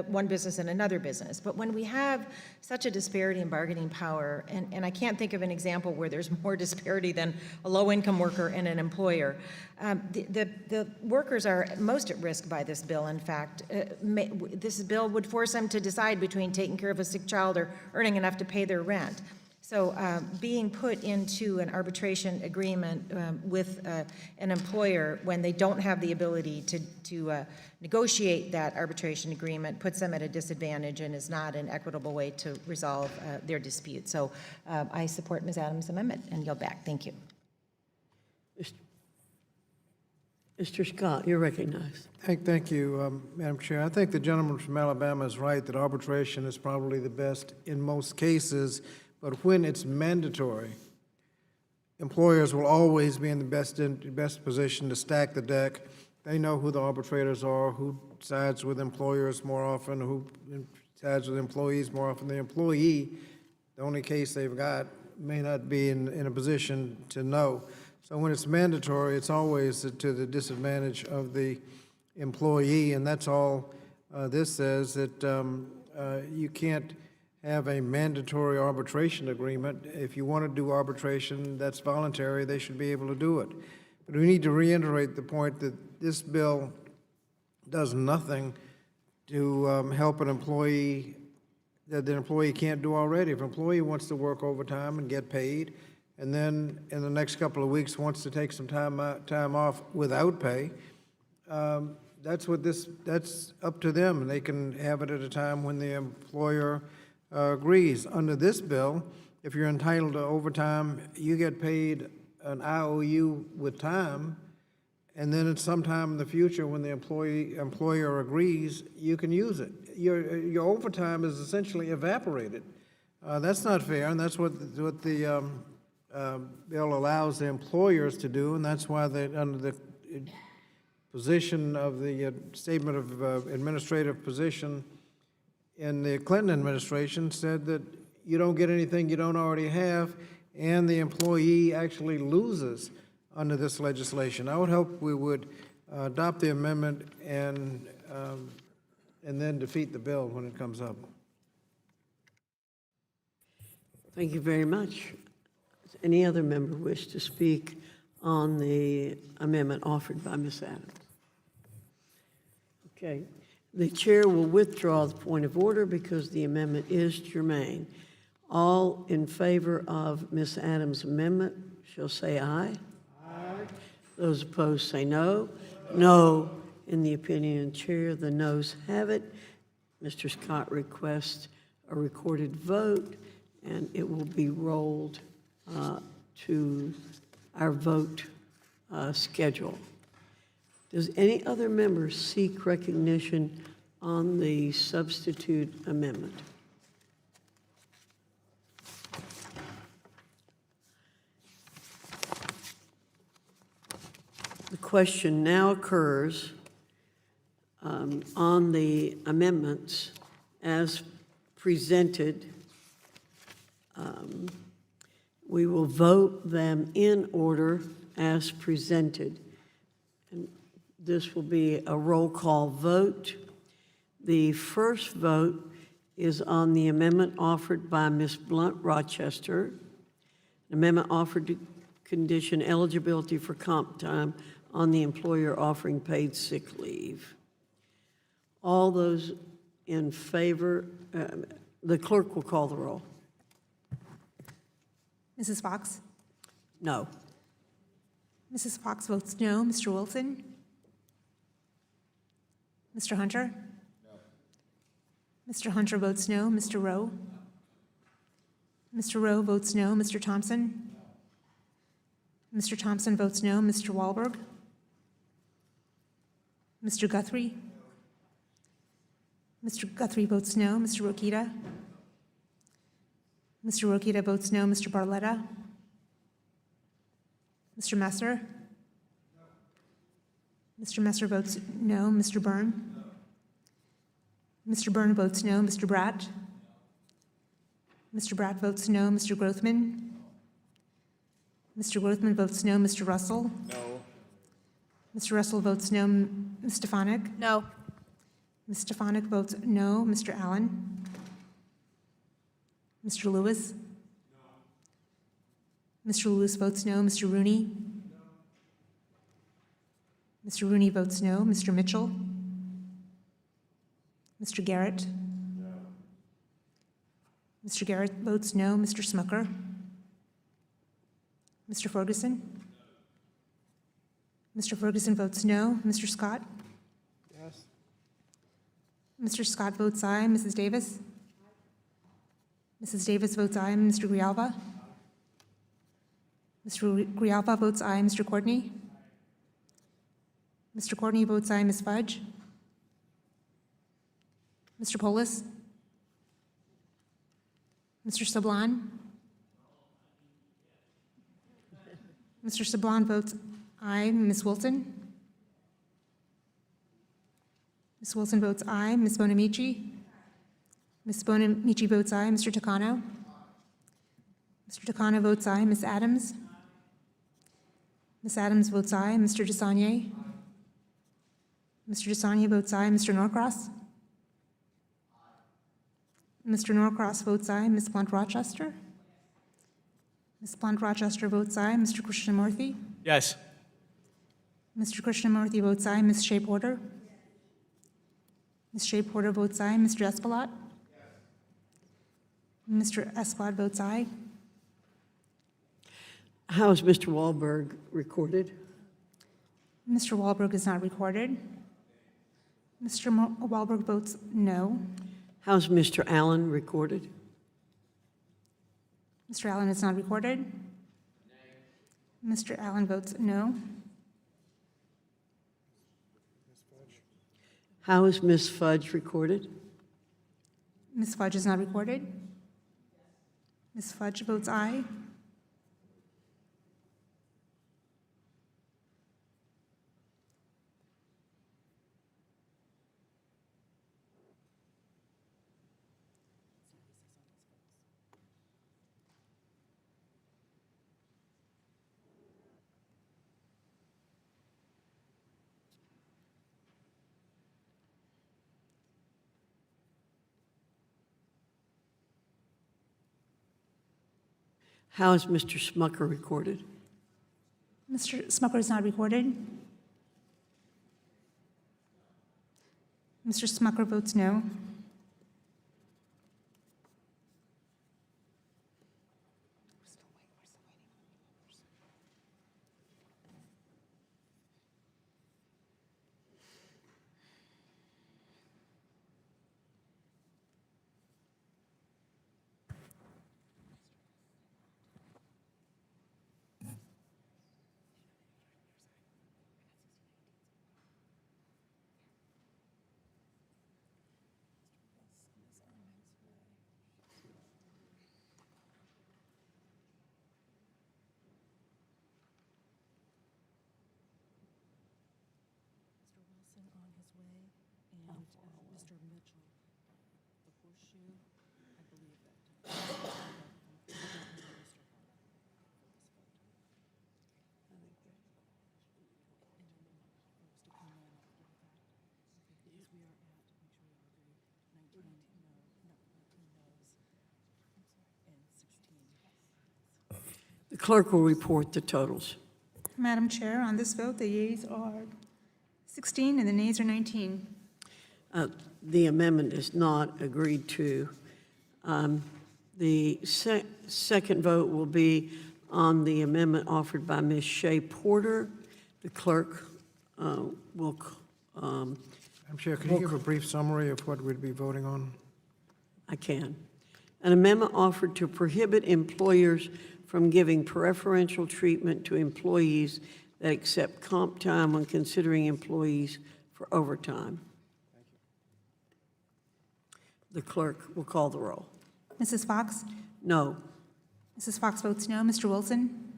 one business and another business. But when we have such a disparity in bargaining power, and I can't think of an example where there's more disparity than a low-income worker and an employer, the workers are most at risk by this bill. In fact, this bill would force them to decide between taking care of a sick child or earning enough to pay their rent. So being put into an arbitration agreement with an employer when they don't have the ability to negotiate that arbitration agreement puts them at a disadvantage and is not an equitable way to resolve their dispute. So I support Ms. Adams' amendment and yield back. Thank you. Mr. Scott, you're recognized. Thank you, Madam Chair. I think the gentleman from Alabama is right that arbitration is probably the best in most cases. But when it's mandatory, employers will always be in the best position to stack the deck. They know who the arbitrators are, who sides with employers more often, who sides with employees more often. The employee, the only case they've got, may not be in a position to know. So when it's mandatory, it's always to the disadvantage of the employee, and that's all this says, that you can't have a mandatory arbitration agreement. If you want to do arbitration that's voluntary, they should be able to do it. But we need to reiterate the point that this bill does nothing to help an employee that the employee can't do already. If an employee wants to work overtime and get paid, and then in the next couple of weeks wants to take some time off without pay, that's up to them, and they can have it at a time when the employer agrees. Under this bill, if you're entitled to overtime, you get paid an IOU with time, and then at some time in the future when the employer agrees, you can use it. Your overtime is essentially evaporated. That's not fair, and that's what the bill allows the employers to do, and that's why under the position of the statement of administrative position in the Clinton administration said that you don't get anything you don't already have, and the employee actually loses under this legislation. I would hope we would adopt the amendment and then defeat the bill when it comes up. Thank you very much. Does any other member wish to speak on the amendment offered by Ms. Adams? Okay. The chair will withdraw the point of order because the amendment is germane. All in favor of Ms. Adams' amendment shall say aye. Aye. Those opposed say no. No. In the opinion of the chair, the noes have it. Mr. Scott requests a recorded vote, and it will be rolled to our vote schedule. Does any other member seek recognition on the substitute amendment? The question now occurs on the amendments as presented. We will vote them in order as presented. And this will be a roll call vote. The first vote is on the amendment offered by Ms. Blunt Rochester, an amendment offered to condition eligibility for comp time on the employer offering paid sick leave. All those in favor, the clerk will call the roll. Mrs. Fox? No. Mrs. Fox votes no. Mr. Wilson? Mr. Hunter? No. Mr. Hunter votes no. Mr. Rowe? Mr. Rowe votes no. Mr. Thompson? No. Mr. Thompson votes no. Mr. Wahlberg? Mr. Guthrie? No. Mr. Guthrie votes no. Mr. Rokita? Mr. Rokita votes no. Mr. Barletta? Mr. Messer? No. Mr. Messer votes no. Mr. Byrne? No. Mr. Byrne votes no. Mr. Bratt? No. Mr. Bratt votes no. Mr. Grothman? Mr. Grothman votes no. Mr. Russell? No. Mr. Russell votes no. Ms. Stefanik? No. Ms. Stefanik votes no. Mr. Allen? Mr. Lewis? No. Mr. Lewis votes no. Mr. Rooney? No. Mr. Rooney votes no. Mr. Mitchell? Mr. Garrett? No. Mr. Garrett votes no. Mr. Smucker? Mr. Ferguson? No. Mr. Ferguson votes no. Mr. Scott? Yes. Mr. Scott votes aye. Mrs. Davis? Mrs. Davis votes aye. Mr. Grijalva? Mr. Grijalva votes aye. Mr. Courtney? Mr. Courtney votes aye. Ms. Fudge? Mr. Polis? Mr. Sablon? Mr. Sablon votes aye. Ms. Wilson? Ms. Wilson votes aye. Ms. Bonamici? Ms. Bonamici votes aye. Mr. Takano? Mr. Takano votes aye. Ms. Adams? Ms. Adams votes aye. Mr. DeSagne? Mr. DeSagne votes aye. Mr. Norcross? Mr. Norcross votes aye. Ms. Blunt Rochester? Ms. Blunt Rochester votes aye. Mr. Krishnamurthy? Yes. Mr. Krishnamurthy votes aye. Ms. Shea Porter? Ms. Shea Porter votes aye. Mr. Espilot? Mr. Espilot votes aye. How is Mr. Wahlberg recorded? Mr. Wahlberg is not recorded. Mr. Wahlberg votes no. How's Mr. Allen recorded? Mr. Allen is not recorded. Mr. Allen votes no. How is Ms. Fudge recorded? Ms. Fudge is not recorded. Ms. Fudge votes aye. How is Mr. Smucker recorded? Mr. Smucker is not recorded. Mr. Smucker votes no. The clerk will report the totals. Madam Chair, on this vote, the yeas are 16 and the nays are 19. The amendment is not agreed to. The second vote will be on the amendment offered by Ms. Shea Porter. The clerk will... Madam Chair, can you give a brief summary of what we'd be voting on? I can. An amendment offered to prohibit employers from giving preferential treatment to employees that accept comp time when considering employees for overtime. The clerk will call the roll. Mrs. Fox? No. Mrs. Fox votes no. Mr. Wilson?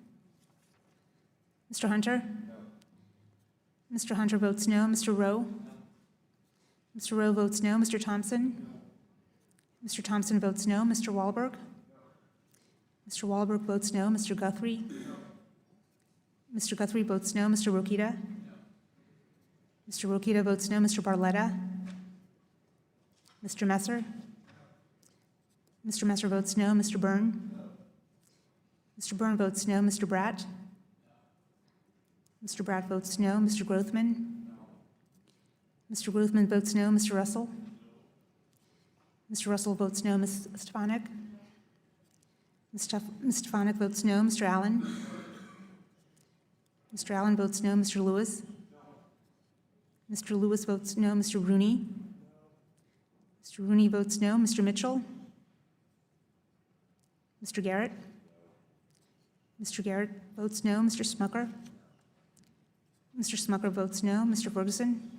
Mr. Hunter? No. Mr. Hunter votes no. Mr. Rowe? Mr. Rowe votes no. Mr. Thompson? Mr. Thompson votes no. Mr. Wahlberg? Mr. Wahlberg votes no. Mr. Guthrie? Mr. Guthrie votes no. Mr. Rokita? Mr. Rokita votes no. Mr. Barletta? Mr. Messer? Mr. Messer votes no. Mr. Byrne? Mr. Byrne votes no. Mr. Bratt? Mr. Bratt votes no. Mr. Grothman? Mr. Grothman votes no. Mr. Russell? Mr. Russell votes no. Ms. Stefanik? Ms. Stefanik votes no. Mr. Allen? Mr. Allen votes no. Mr. Lewis? Mr. Lewis votes no. Mr. Rooney? Mr. Rooney votes no. Mr. Mitchell? Mr. Garrett? Mr. Garrett votes no. Mr. Smucker? Mr. Smucker votes no. Mr. Ferguson?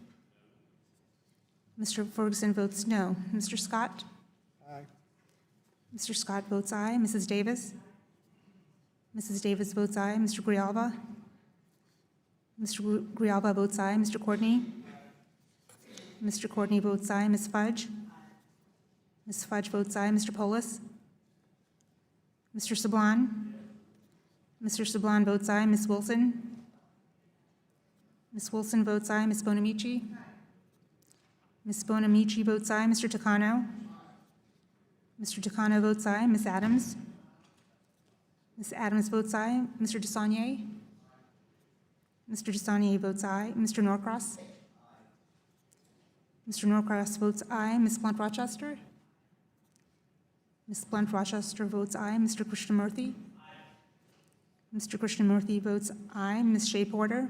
Mr. Ferguson votes no. Mr. Scott? Aye. Mr. Scott votes aye. Mrs. Davis? Mrs. Davis votes aye. Mr. Grijalva? Mr. Grijalva votes aye. Mr. Courtney? Mr. Courtney votes aye. Ms. Fudge? Ms. Fudge votes aye. Mr. Polis? Mr. Sablon? Mr. Sablon votes aye. Ms. Wilson? Ms. Wilson votes aye. Ms. Bonamici? Ms. Bonamici votes aye. Mr. Takano? Mr. Takano votes aye. Ms. Adams? Ms. Adams votes aye. Mr. DeSaulnier? Mr. DeSaulnier votes aye. Mr. Norcross? Mr. Norcross votes aye. Ms. Blunt Rochester? Ms. Blunt Rochester votes aye. Mr. Krishnamurthy? Mr. Krishnamurthy votes aye. Ms. Shea Porter?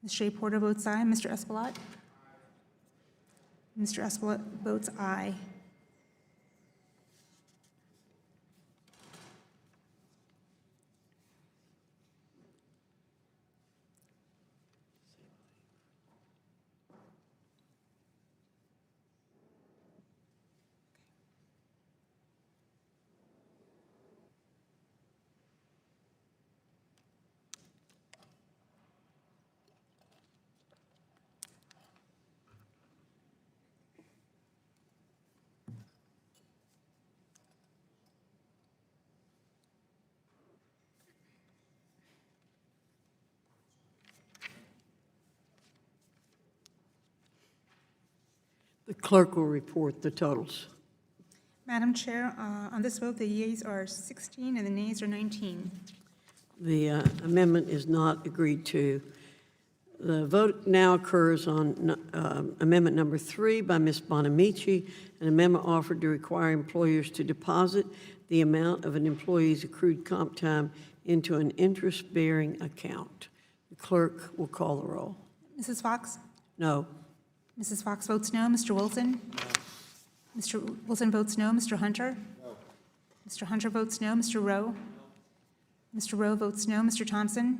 Ms. Shea Porter votes aye. Mr. Espelot? Mr. Espelot votes aye. The clerk will report the totals. Madam Chair, on this vote, the yeas are 16 and the nays are 19. The amendment is not agreed to. The vote now occurs on amendment number 3 by Ms. Bonamici, an amendment offered to require employers to deposit the amount of an employee's accrued comp time into an interest-bearing account. The clerk will call the roll. Mrs. Fox? No. Mrs. Fox votes no. Mr. Wilson? Mr. Wilson votes no. Mr. Hunter? Mr. Hunter votes no. Mr. Rowe? Mr. Rowe votes no. Mr. Thompson?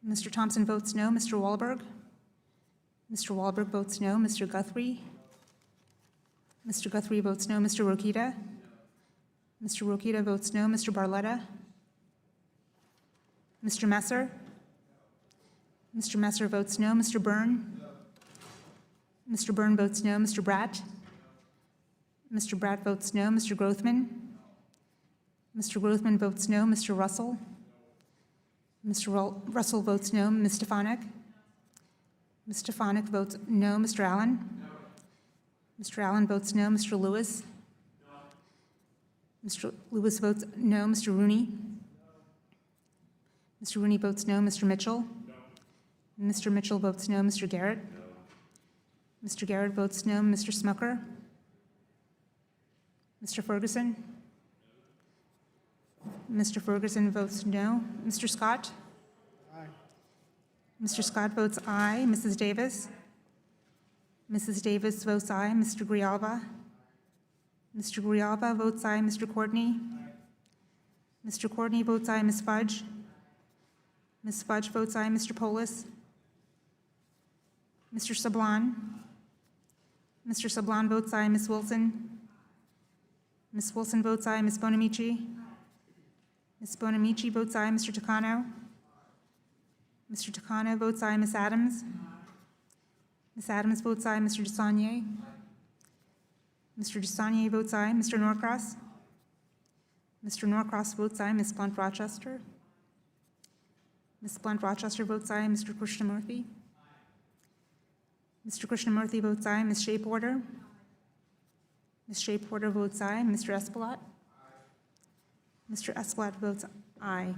Mr. Thompson votes no. Mr. Wahlberg? Mr. Wahlberg votes no. Mr. Guthrie? Mr. Guthrie votes no. Mr. Rokita? Mr. Rokita votes no. Mr. Barletta? Mr. Messer? Mr. Messer votes no. Mr. Byrne? Mr. Byrne votes no. Mr. Bratt? Mr. Bratt votes no. Mr. Grothman? Mr. Grothman votes no. Mr. Russell? Mr. Russell votes no. Ms. Stefanik? Ms. Stefanik votes no. Mr. Allen? Mr. Allen votes no. Mr. Lewis? Mr. Lewis votes no. Mr. Rooney? Mr. Rooney votes no. Mr. Mitchell? Mr. Mitchell votes no. Mr. Garrett? Mr. Garrett votes no. Mr. Smucker? Mr. Ferguson? Mr. Ferguson votes no. Mr. Scott? Aye. Mr. Scott votes aye. Mrs. Davis? Mrs. Davis votes aye. Mr. Grijalva? Mr. Grijalva votes aye. Mr. Courtney? Mr. Courtney votes aye. Ms. Fudge? Ms. Fudge votes aye. Mr. Polis? Mr. Sablon? Mr. Sablon votes aye. Ms. Wilson? Ms. Wilson votes aye. Ms. Bonamici? Ms. Bonamici votes aye. Mr. Takano? Mr. Takano votes aye. Ms. Adams? Ms. Adams votes aye. Mr. DeSaulnier? Mr. DeSaulnier votes aye. Mr. Norcross? Mr. Norcross votes aye. Ms. Blunt Rochester? Ms. Blunt Rochester votes aye. Mr. Krishnamurthy? Mr. Krishnamurthy votes aye. Ms. Shea Porter? Ms. Shea Porter votes aye. Mr. Espelot? Mr. Espelot votes aye.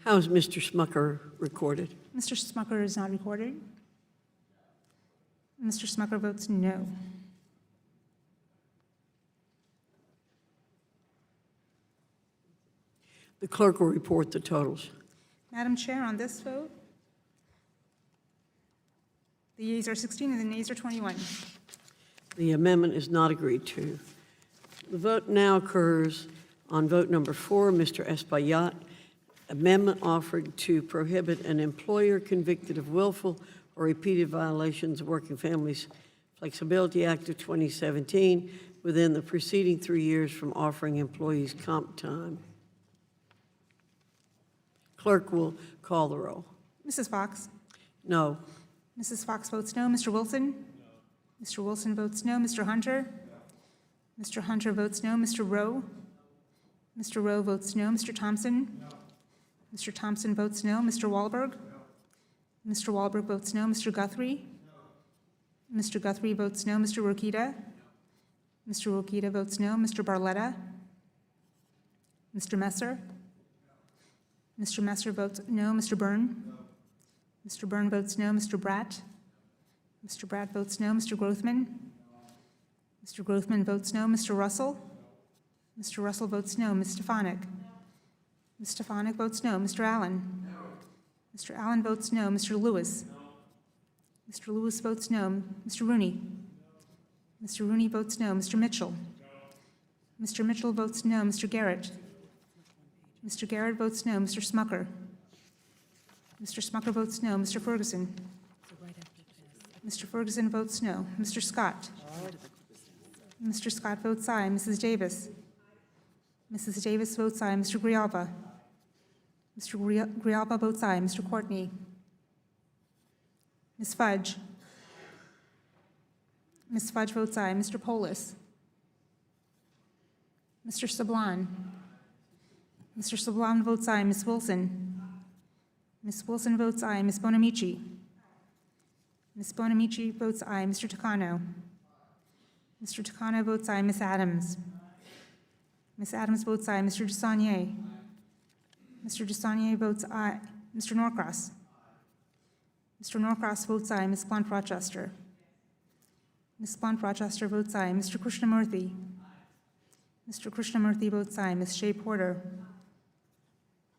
How is Mr. Smucker recorded? Mr. Smucker is not recorded. Mr. Smucker votes no. The clerk will report the totals. Madam Chair, on this vote, the yeas are 16 and the nays are 21. The amendment is not agreed to. The vote now occurs on vote number 4, Mr. Espaillat, amendment offered to prohibit an employer convicted of willful or repeated violations of Working Families Flexibility Act of 2017 within the preceding 3 years from offering employees comp time. Clerk will call the roll. Mrs. Fox? No. Mrs. Fox votes no. Mr. Wilson? No. Mr. Wilson votes no. Mr. Hunter? No. Mr. Hunter votes no. Mr. Rowe? No. Mr. Rowe votes no. Mr. Thompson? No. Mr. Thompson votes no. Mr. Wahlberg? No. Mr. Wahlberg votes no. Mr. Guthrie? No. Mr. Guthrie votes no. Mr. Rokita? No. Mr. Rokita votes no. Mr. Barletta? Mr. Messer? Mr. Messer votes no. Mr. Byrne? No. Mr. Byrne votes no. Mr. Bratt? Mr. Bratt votes no. Mr. Grothman? No. Mr. Grothman votes no. Mr. Russell? No. Mr. Russell votes no. Ms. Stefanik? No. Ms. Stefanik votes no. Mr. Allen? No. Mr. Allen votes no. Mr. Lewis? No. Mr. Lewis votes no. Mr. Rooney? No. Mr. Rooney votes no. Mr. Mitchell? No. Mr. Mitchell votes no. Mr. Garrett? Mr. Garrett votes no. Mr. Smucker? Mr. Smucker votes no. Mr. Ferguson? Mr. Ferguson votes no. Mr. Scott? Mr. Scott votes aye. Mrs. Davis? Mrs. Davis votes aye. Mr. Grijalva? Mr. Grijalva votes aye. Mr. Courtney? Ms. Fudge? Ms. Fudge votes aye. Mr. Polis? Mr. Sablon? Mr. Sablon votes aye. Ms. Wilson? Ms. Wilson votes aye. Ms. Bonamici? Ms. Bonamici votes aye. Mr. Takano? Mr. Takano votes aye. Ms. Adams? Ms. Adams votes aye. Mr. DeSaulnier? Mr. DeSaulnier votes aye. Mr. Norcross? Mr. Norcross votes aye. Ms. Blunt Rochester? Ms. Blunt Rochester votes aye. Mr. Krishnamurthy? Mr. Krishnamurthy votes aye. Ms. Shea Porter?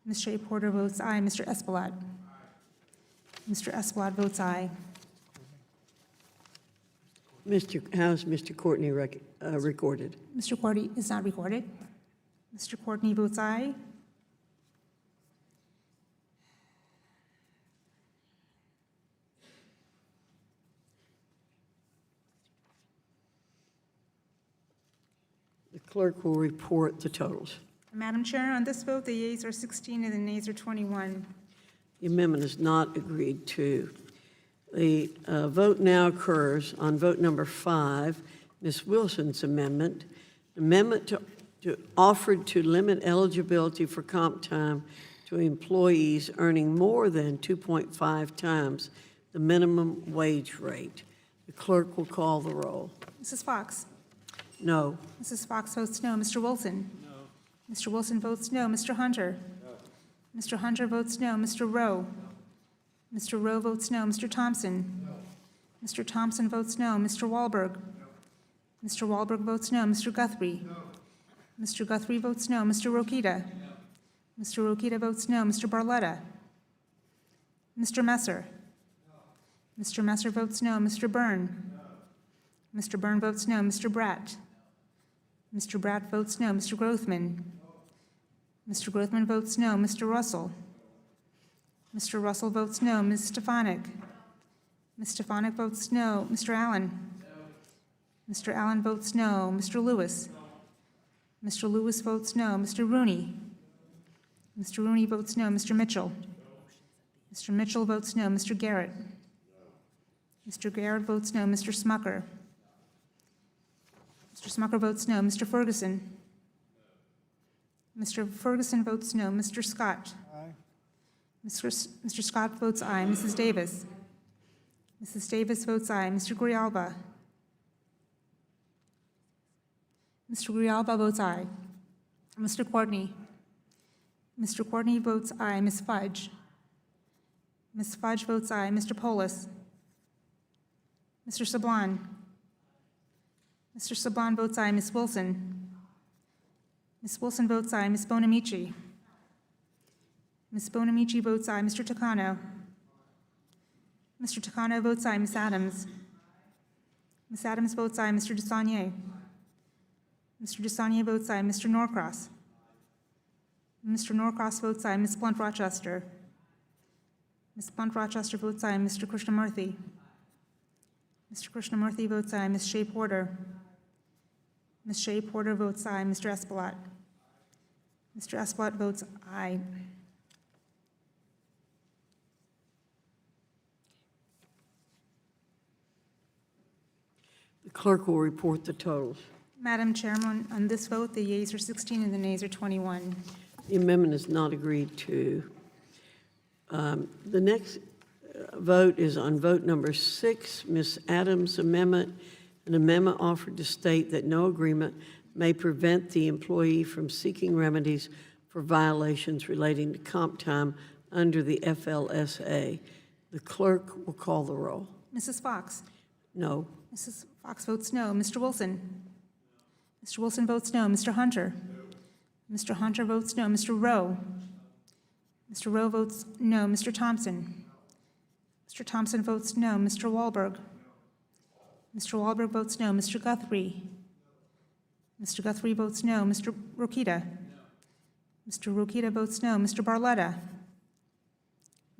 Ms. Shea Porter votes aye. Mr. Espelot? Mr. Espelot votes aye. How's Mr. Courtney recorded? Mr. Courtney is not recorded. Mr. Courtney votes aye. The clerk will report the totals. Madam Chair, on this vote, the yeas are 16 and the nays are 21. The amendment is not agreed to. The vote now occurs on vote number 5, Ms. Wilson's amendment. Amendment offered to limit eligibility for comp time to employees earning more than 2.5 times the minimum wage rate. The clerk will call the roll. Mrs. Fox? No. Mrs. Fox votes no. Mr. Wilson? No. Mr. Wilson votes no. Mr. Hunter? No. Mr. Hunter votes no. Mr. Rowe? No. Mr. Rowe votes no. Mr. Thompson? No. Mr. Thompson votes no. Mr. Wahlberg? No. Mr. Wahlberg votes no. Mr. Guthrie? No. Mr. Guthrie votes no. Mr. Rokita? No. Mr. Rokita votes no. Mr. Barletta? Mr. Messer? No. Mr. Messer votes no. Mr. Byrne? No. Mr. Byrne votes no. Mr. Bratt? No. Mr. Bratt votes no. Mr. Grothman? No. Mr. Grothman votes no. Mr. Russell? No. Mr. Russell votes no. Ms. Stefanik? Ms. Stefanik votes no. Mr. Allen? No. Mr. Allen votes no. Mr. Lewis? No. Mr. Lewis votes no. Mr. Rooney? No. Mr. Rooney votes no. Mr. Mitchell? No. Mr. Mitchell votes no. Mr. Garrett? No. Mr. Garrett votes no. Mr. Smucker? Mr. Smucker votes no. Mr. Ferguson? Mr. Ferguson votes no. Mr. Scott? Aye. Mr. Scott votes aye. Mrs. Davis? Mrs. Davis votes aye. Mr. Grijalba? Mr. Grijalba votes aye. Mr. Courtney? Mr. Courtney votes aye. Ms. Fudge? Ms. Fudge votes aye. Mr. Polis? Mr. Sablon? Mr. Sablon votes aye. Ms. Wilson? Ms. Wilson votes aye. Ms. Bonamici? Ms. Bonamici votes aye. Mr. Takano? Mr. Takano votes aye. Ms. Adams? Ms. Adams votes aye. Mr. DeSaulnier? Mr. DeSaulnier votes aye. Mr. Norcross? Mr. Norcross votes aye. Ms. Blunt Rochester? Ms. Blunt Rochester votes aye. Mr. Krishnamurthy? Mr. Krishnamurthy votes aye. Ms. Shea Porter? Ms. Shea Porter votes aye. Mr. Espelot? Mr. Espelot votes aye. The clerk will report the totals. Madam Chairman, on this vote, the yeas are 16 and the nays are 21. The amendment is not agreed to. The next vote is on vote number 6, Ms. Adams' amendment, an amendment offered to state that no agreement may prevent the employee from seeking remedies for violations relating to comp time under the FLSA. The clerk will call the roll. Mrs. Fox? No. Mrs. Fox votes no. Mr. Wilson? Mr. Wilson votes no. Mr. Hunter? Mr. Hunter votes no. Mr. Rowe? Mr. Rowe votes no. Mr. Thompson? Mr. Thompson votes no. Mr. Wahlberg? Mr. Wahlberg votes no. Mr. Guthrie? Mr. Guthrie votes no. Mr. Rokita? Mr. Rokita votes no. Mr. Barletta?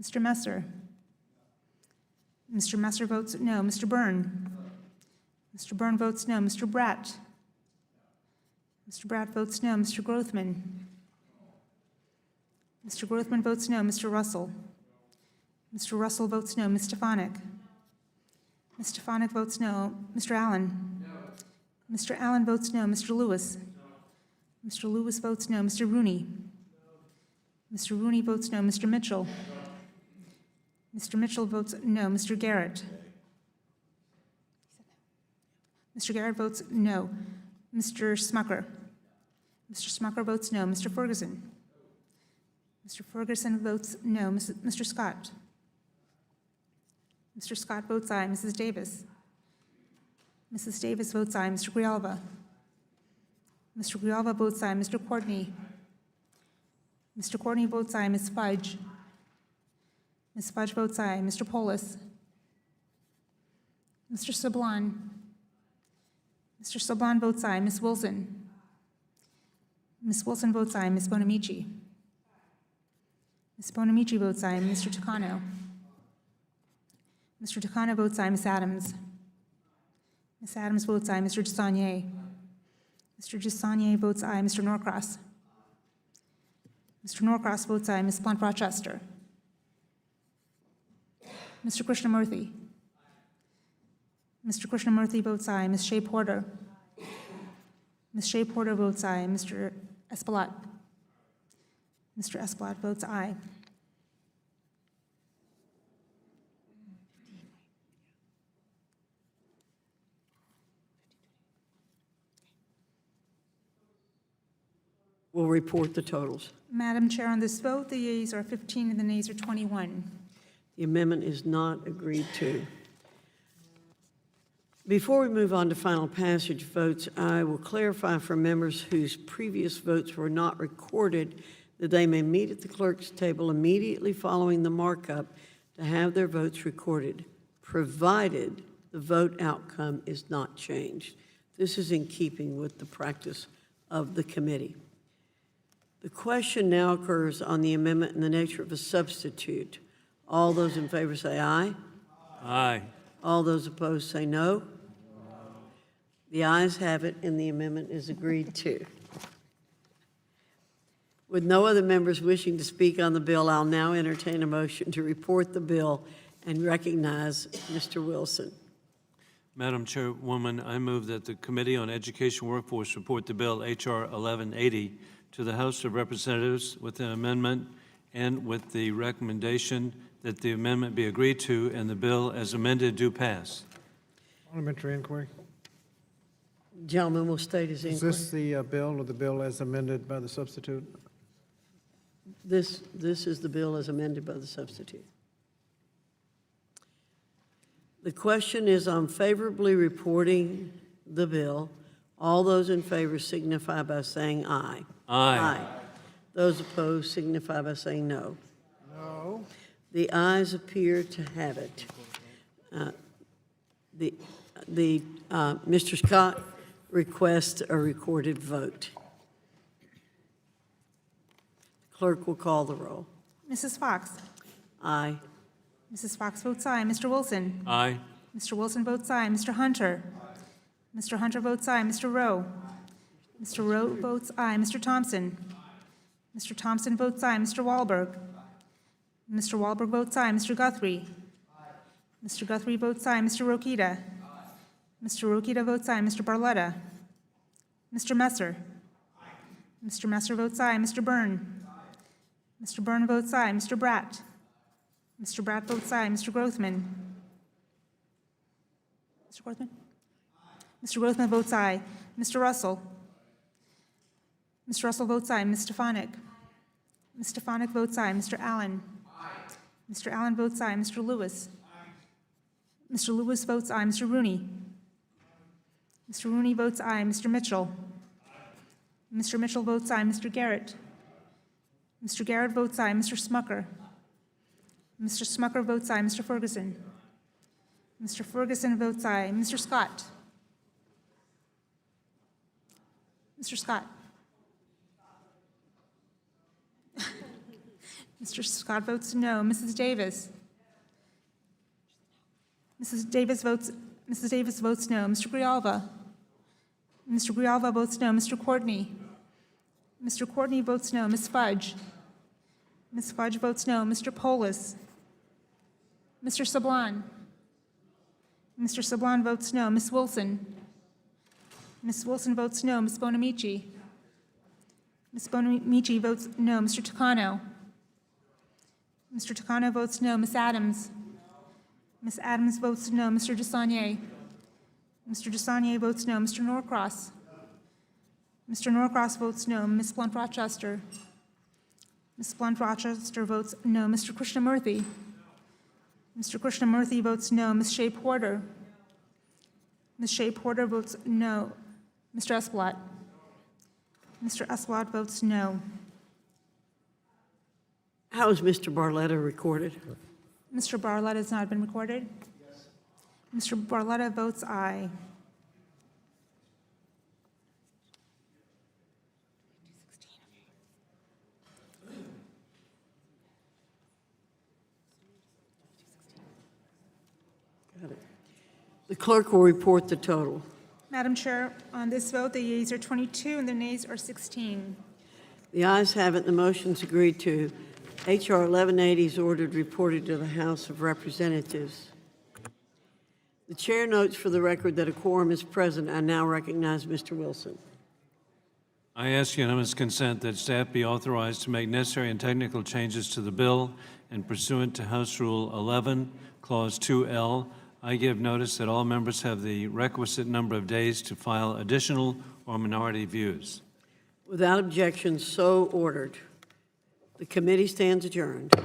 Mr. Messer? Mr. Messer votes no. Mr. Byrne? Mr. Byrne votes no. Mr. Bratt? Mr. Bratt votes no. Mr. Grothman? Mr. Grothman votes no. Mr. Russell? Mr. Russell votes no. Ms. Stefanik? Ms. Stefanik votes no. Mr. Allen? No. Mr. Allen votes no. Mr. Lewis? No. Mr. Lewis votes no. Mr. Rooney? No. Mr. Rooney votes no. Mr. Mitchell? No. Mr. Mitchell votes no. Mr. Garrett? Mr. Garrett votes no. Mr. Smucker? Mr. Smucker votes no. Mr. Ferguson? Mr. Ferguson votes no. Mr. Scott? Mr. Scott votes aye. Mrs. Davis? Mrs. Davis votes aye. Mr. Grijalva? Mr. Grijalva votes aye. Mr. Courtney? Mr. Courtney votes aye. Ms. Fudge? Ms. Fudge votes aye. Mr. Polis? Mr. Sablon? Mr. Sablon votes aye. Ms. Wilson? Ms. Wilson votes aye. Ms. Bonamici? Ms. Bonamici votes aye. Mr. Tucano? Mr. Tucano votes aye. Ms. Adams? Ms. Adams votes aye. Mr. Desaunier? Mr. Desaunier votes aye. Mr. Norcross? Mr. Norcross votes aye. Ms. Blunt Rochester? Mr. Krishnamurthy? Mr. Krishnamurthy votes aye. Ms. Shea Porter? Ms. Shea Porter votes aye. Mr. Espelot? Mr. Espelot votes aye. We'll report the totals. Madam Chair, on this vote, the yeas are 15 and the nays are 21. The amendment is not agreed to. Before we move on to final passage votes, I will clarify for members whose previous votes were not recorded that they may meet at the clerk's table immediately following the markup to have their votes recorded, provided the vote outcome is not changed. This is in keeping with the practice of the committee. The question now occurs on the amendment in the nature of a substitute. All those in favor say aye. Aye. All those opposed say no. The ayes have it, and the amendment is agreed to. With no other members wishing to speak on the bill, I'll now entertain a motion to report the bill and recognize Mr. Wilson. Madam Chairwoman, I move that the Committee on Education Workforce report the bill H.R. 1180 to the House of Representatives with an amendment and with the recommendation that the amendment be agreed to and the bill as amended do pass. Parliamentary inquiry. Gentleman will state his Is inquiry. this the bill or the bill as amended by the substitute? This is the bill as amended by the substitute. The question is on favorably reporting the bill. All those in favor signify by saying aye. Aye. Those opposed signify by saying no. No. The ayes appear to have it. Mr. Scott requests a recorded vote. Clerk will call the roll. Mrs. Fox? Aye. Mrs. Fox votes aye. Mr. Wilson? Aye. Mr. Wilson votes aye. Mr. Hunter? Mr. Hunter votes aye. Mr. Rowe? Mr. Rowe votes aye. Mr. Thompson? Mr. Thompson votes aye. Mr. Wahlberg? Mr. Wahlberg votes aye. Mr. Guthrie? Mr. Guthrie votes aye. Mr. Rokita? Mr. Rokita votes aye. Mr. Barletta? Mr. Messer? Mr. Messer votes aye. Mr. Byrne? Mr. Byrne votes aye. Mr. Bratt? Mr. Bratt votes aye. Mr. Grothman? Mr. Grothman? Mr. Grothman votes aye. Mr. Russell? Mr. Russell votes aye. Ms. Stefanik? Ms. Stefanik votes aye. Mr. Allen? Mr. Allen votes aye. Mr. Lewis? Mr. Lewis votes aye. Mr. Rooney? Mr. Rooney votes aye. Mr. Mitchell? Mr. Mitchell votes aye. Mr. Garrett? Mr. Garrett votes aye. Mr. Smucker? Mr. Smucker votes aye. Mr. Ferguson? Mr. Ferguson votes aye. Mr. Scott? Mr. Scott? Mr. Scott votes no. Mrs. Davis? Mrs. Davis votes no. Mr. Grijalva? Mr. Grijalva votes no. Mr. Courtney? Mr. Courtney votes no. Ms. Fudge? Ms. Fudge votes no. Mr. Polis? Mr. Sablon? Mr. Sablon votes no. Ms. Wilson? Ms. Wilson votes no. Ms. Bonamici? Ms. Bonamici votes no. Mr. Tucano? Mr. Tucano votes no. Ms. Adams? Ms. Adams votes no. Mr. Desaunier? Mr. Desaunier votes no. Mr. Norcross? Mr. Norcross votes no. Ms. Blunt Rochester? Ms. Blunt Rochester votes no. Mr. Krishnamurthy? Mr. Krishnamurthy votes no. Ms. Shea Porter? Ms. Shea Porter votes no. Mr. Esplat? Mr. Esplat votes no. How is Mr. Barletta recorded? Mr. Barletta has not been recorded? Mr. Barletta votes aye. Got it. The clerk will report the total. Madam Chair, on this vote, the yeas are 22 and the nays are 16. The ayes have it, the motion's agreed to. H.R. 1180 is ordered reported to the House of Representatives. The chair notes for the record that a quorum is present. I now recognize Mr. Wilson. I ask unanimous consent that staff be authorized to make necessary and technical changes to the bill, and pursuant to House Rule 11, Clause 2L, I give notice that all members have the requisite number of days to file additional or minority views. Without objection, so ordered. The committee stands adjourned.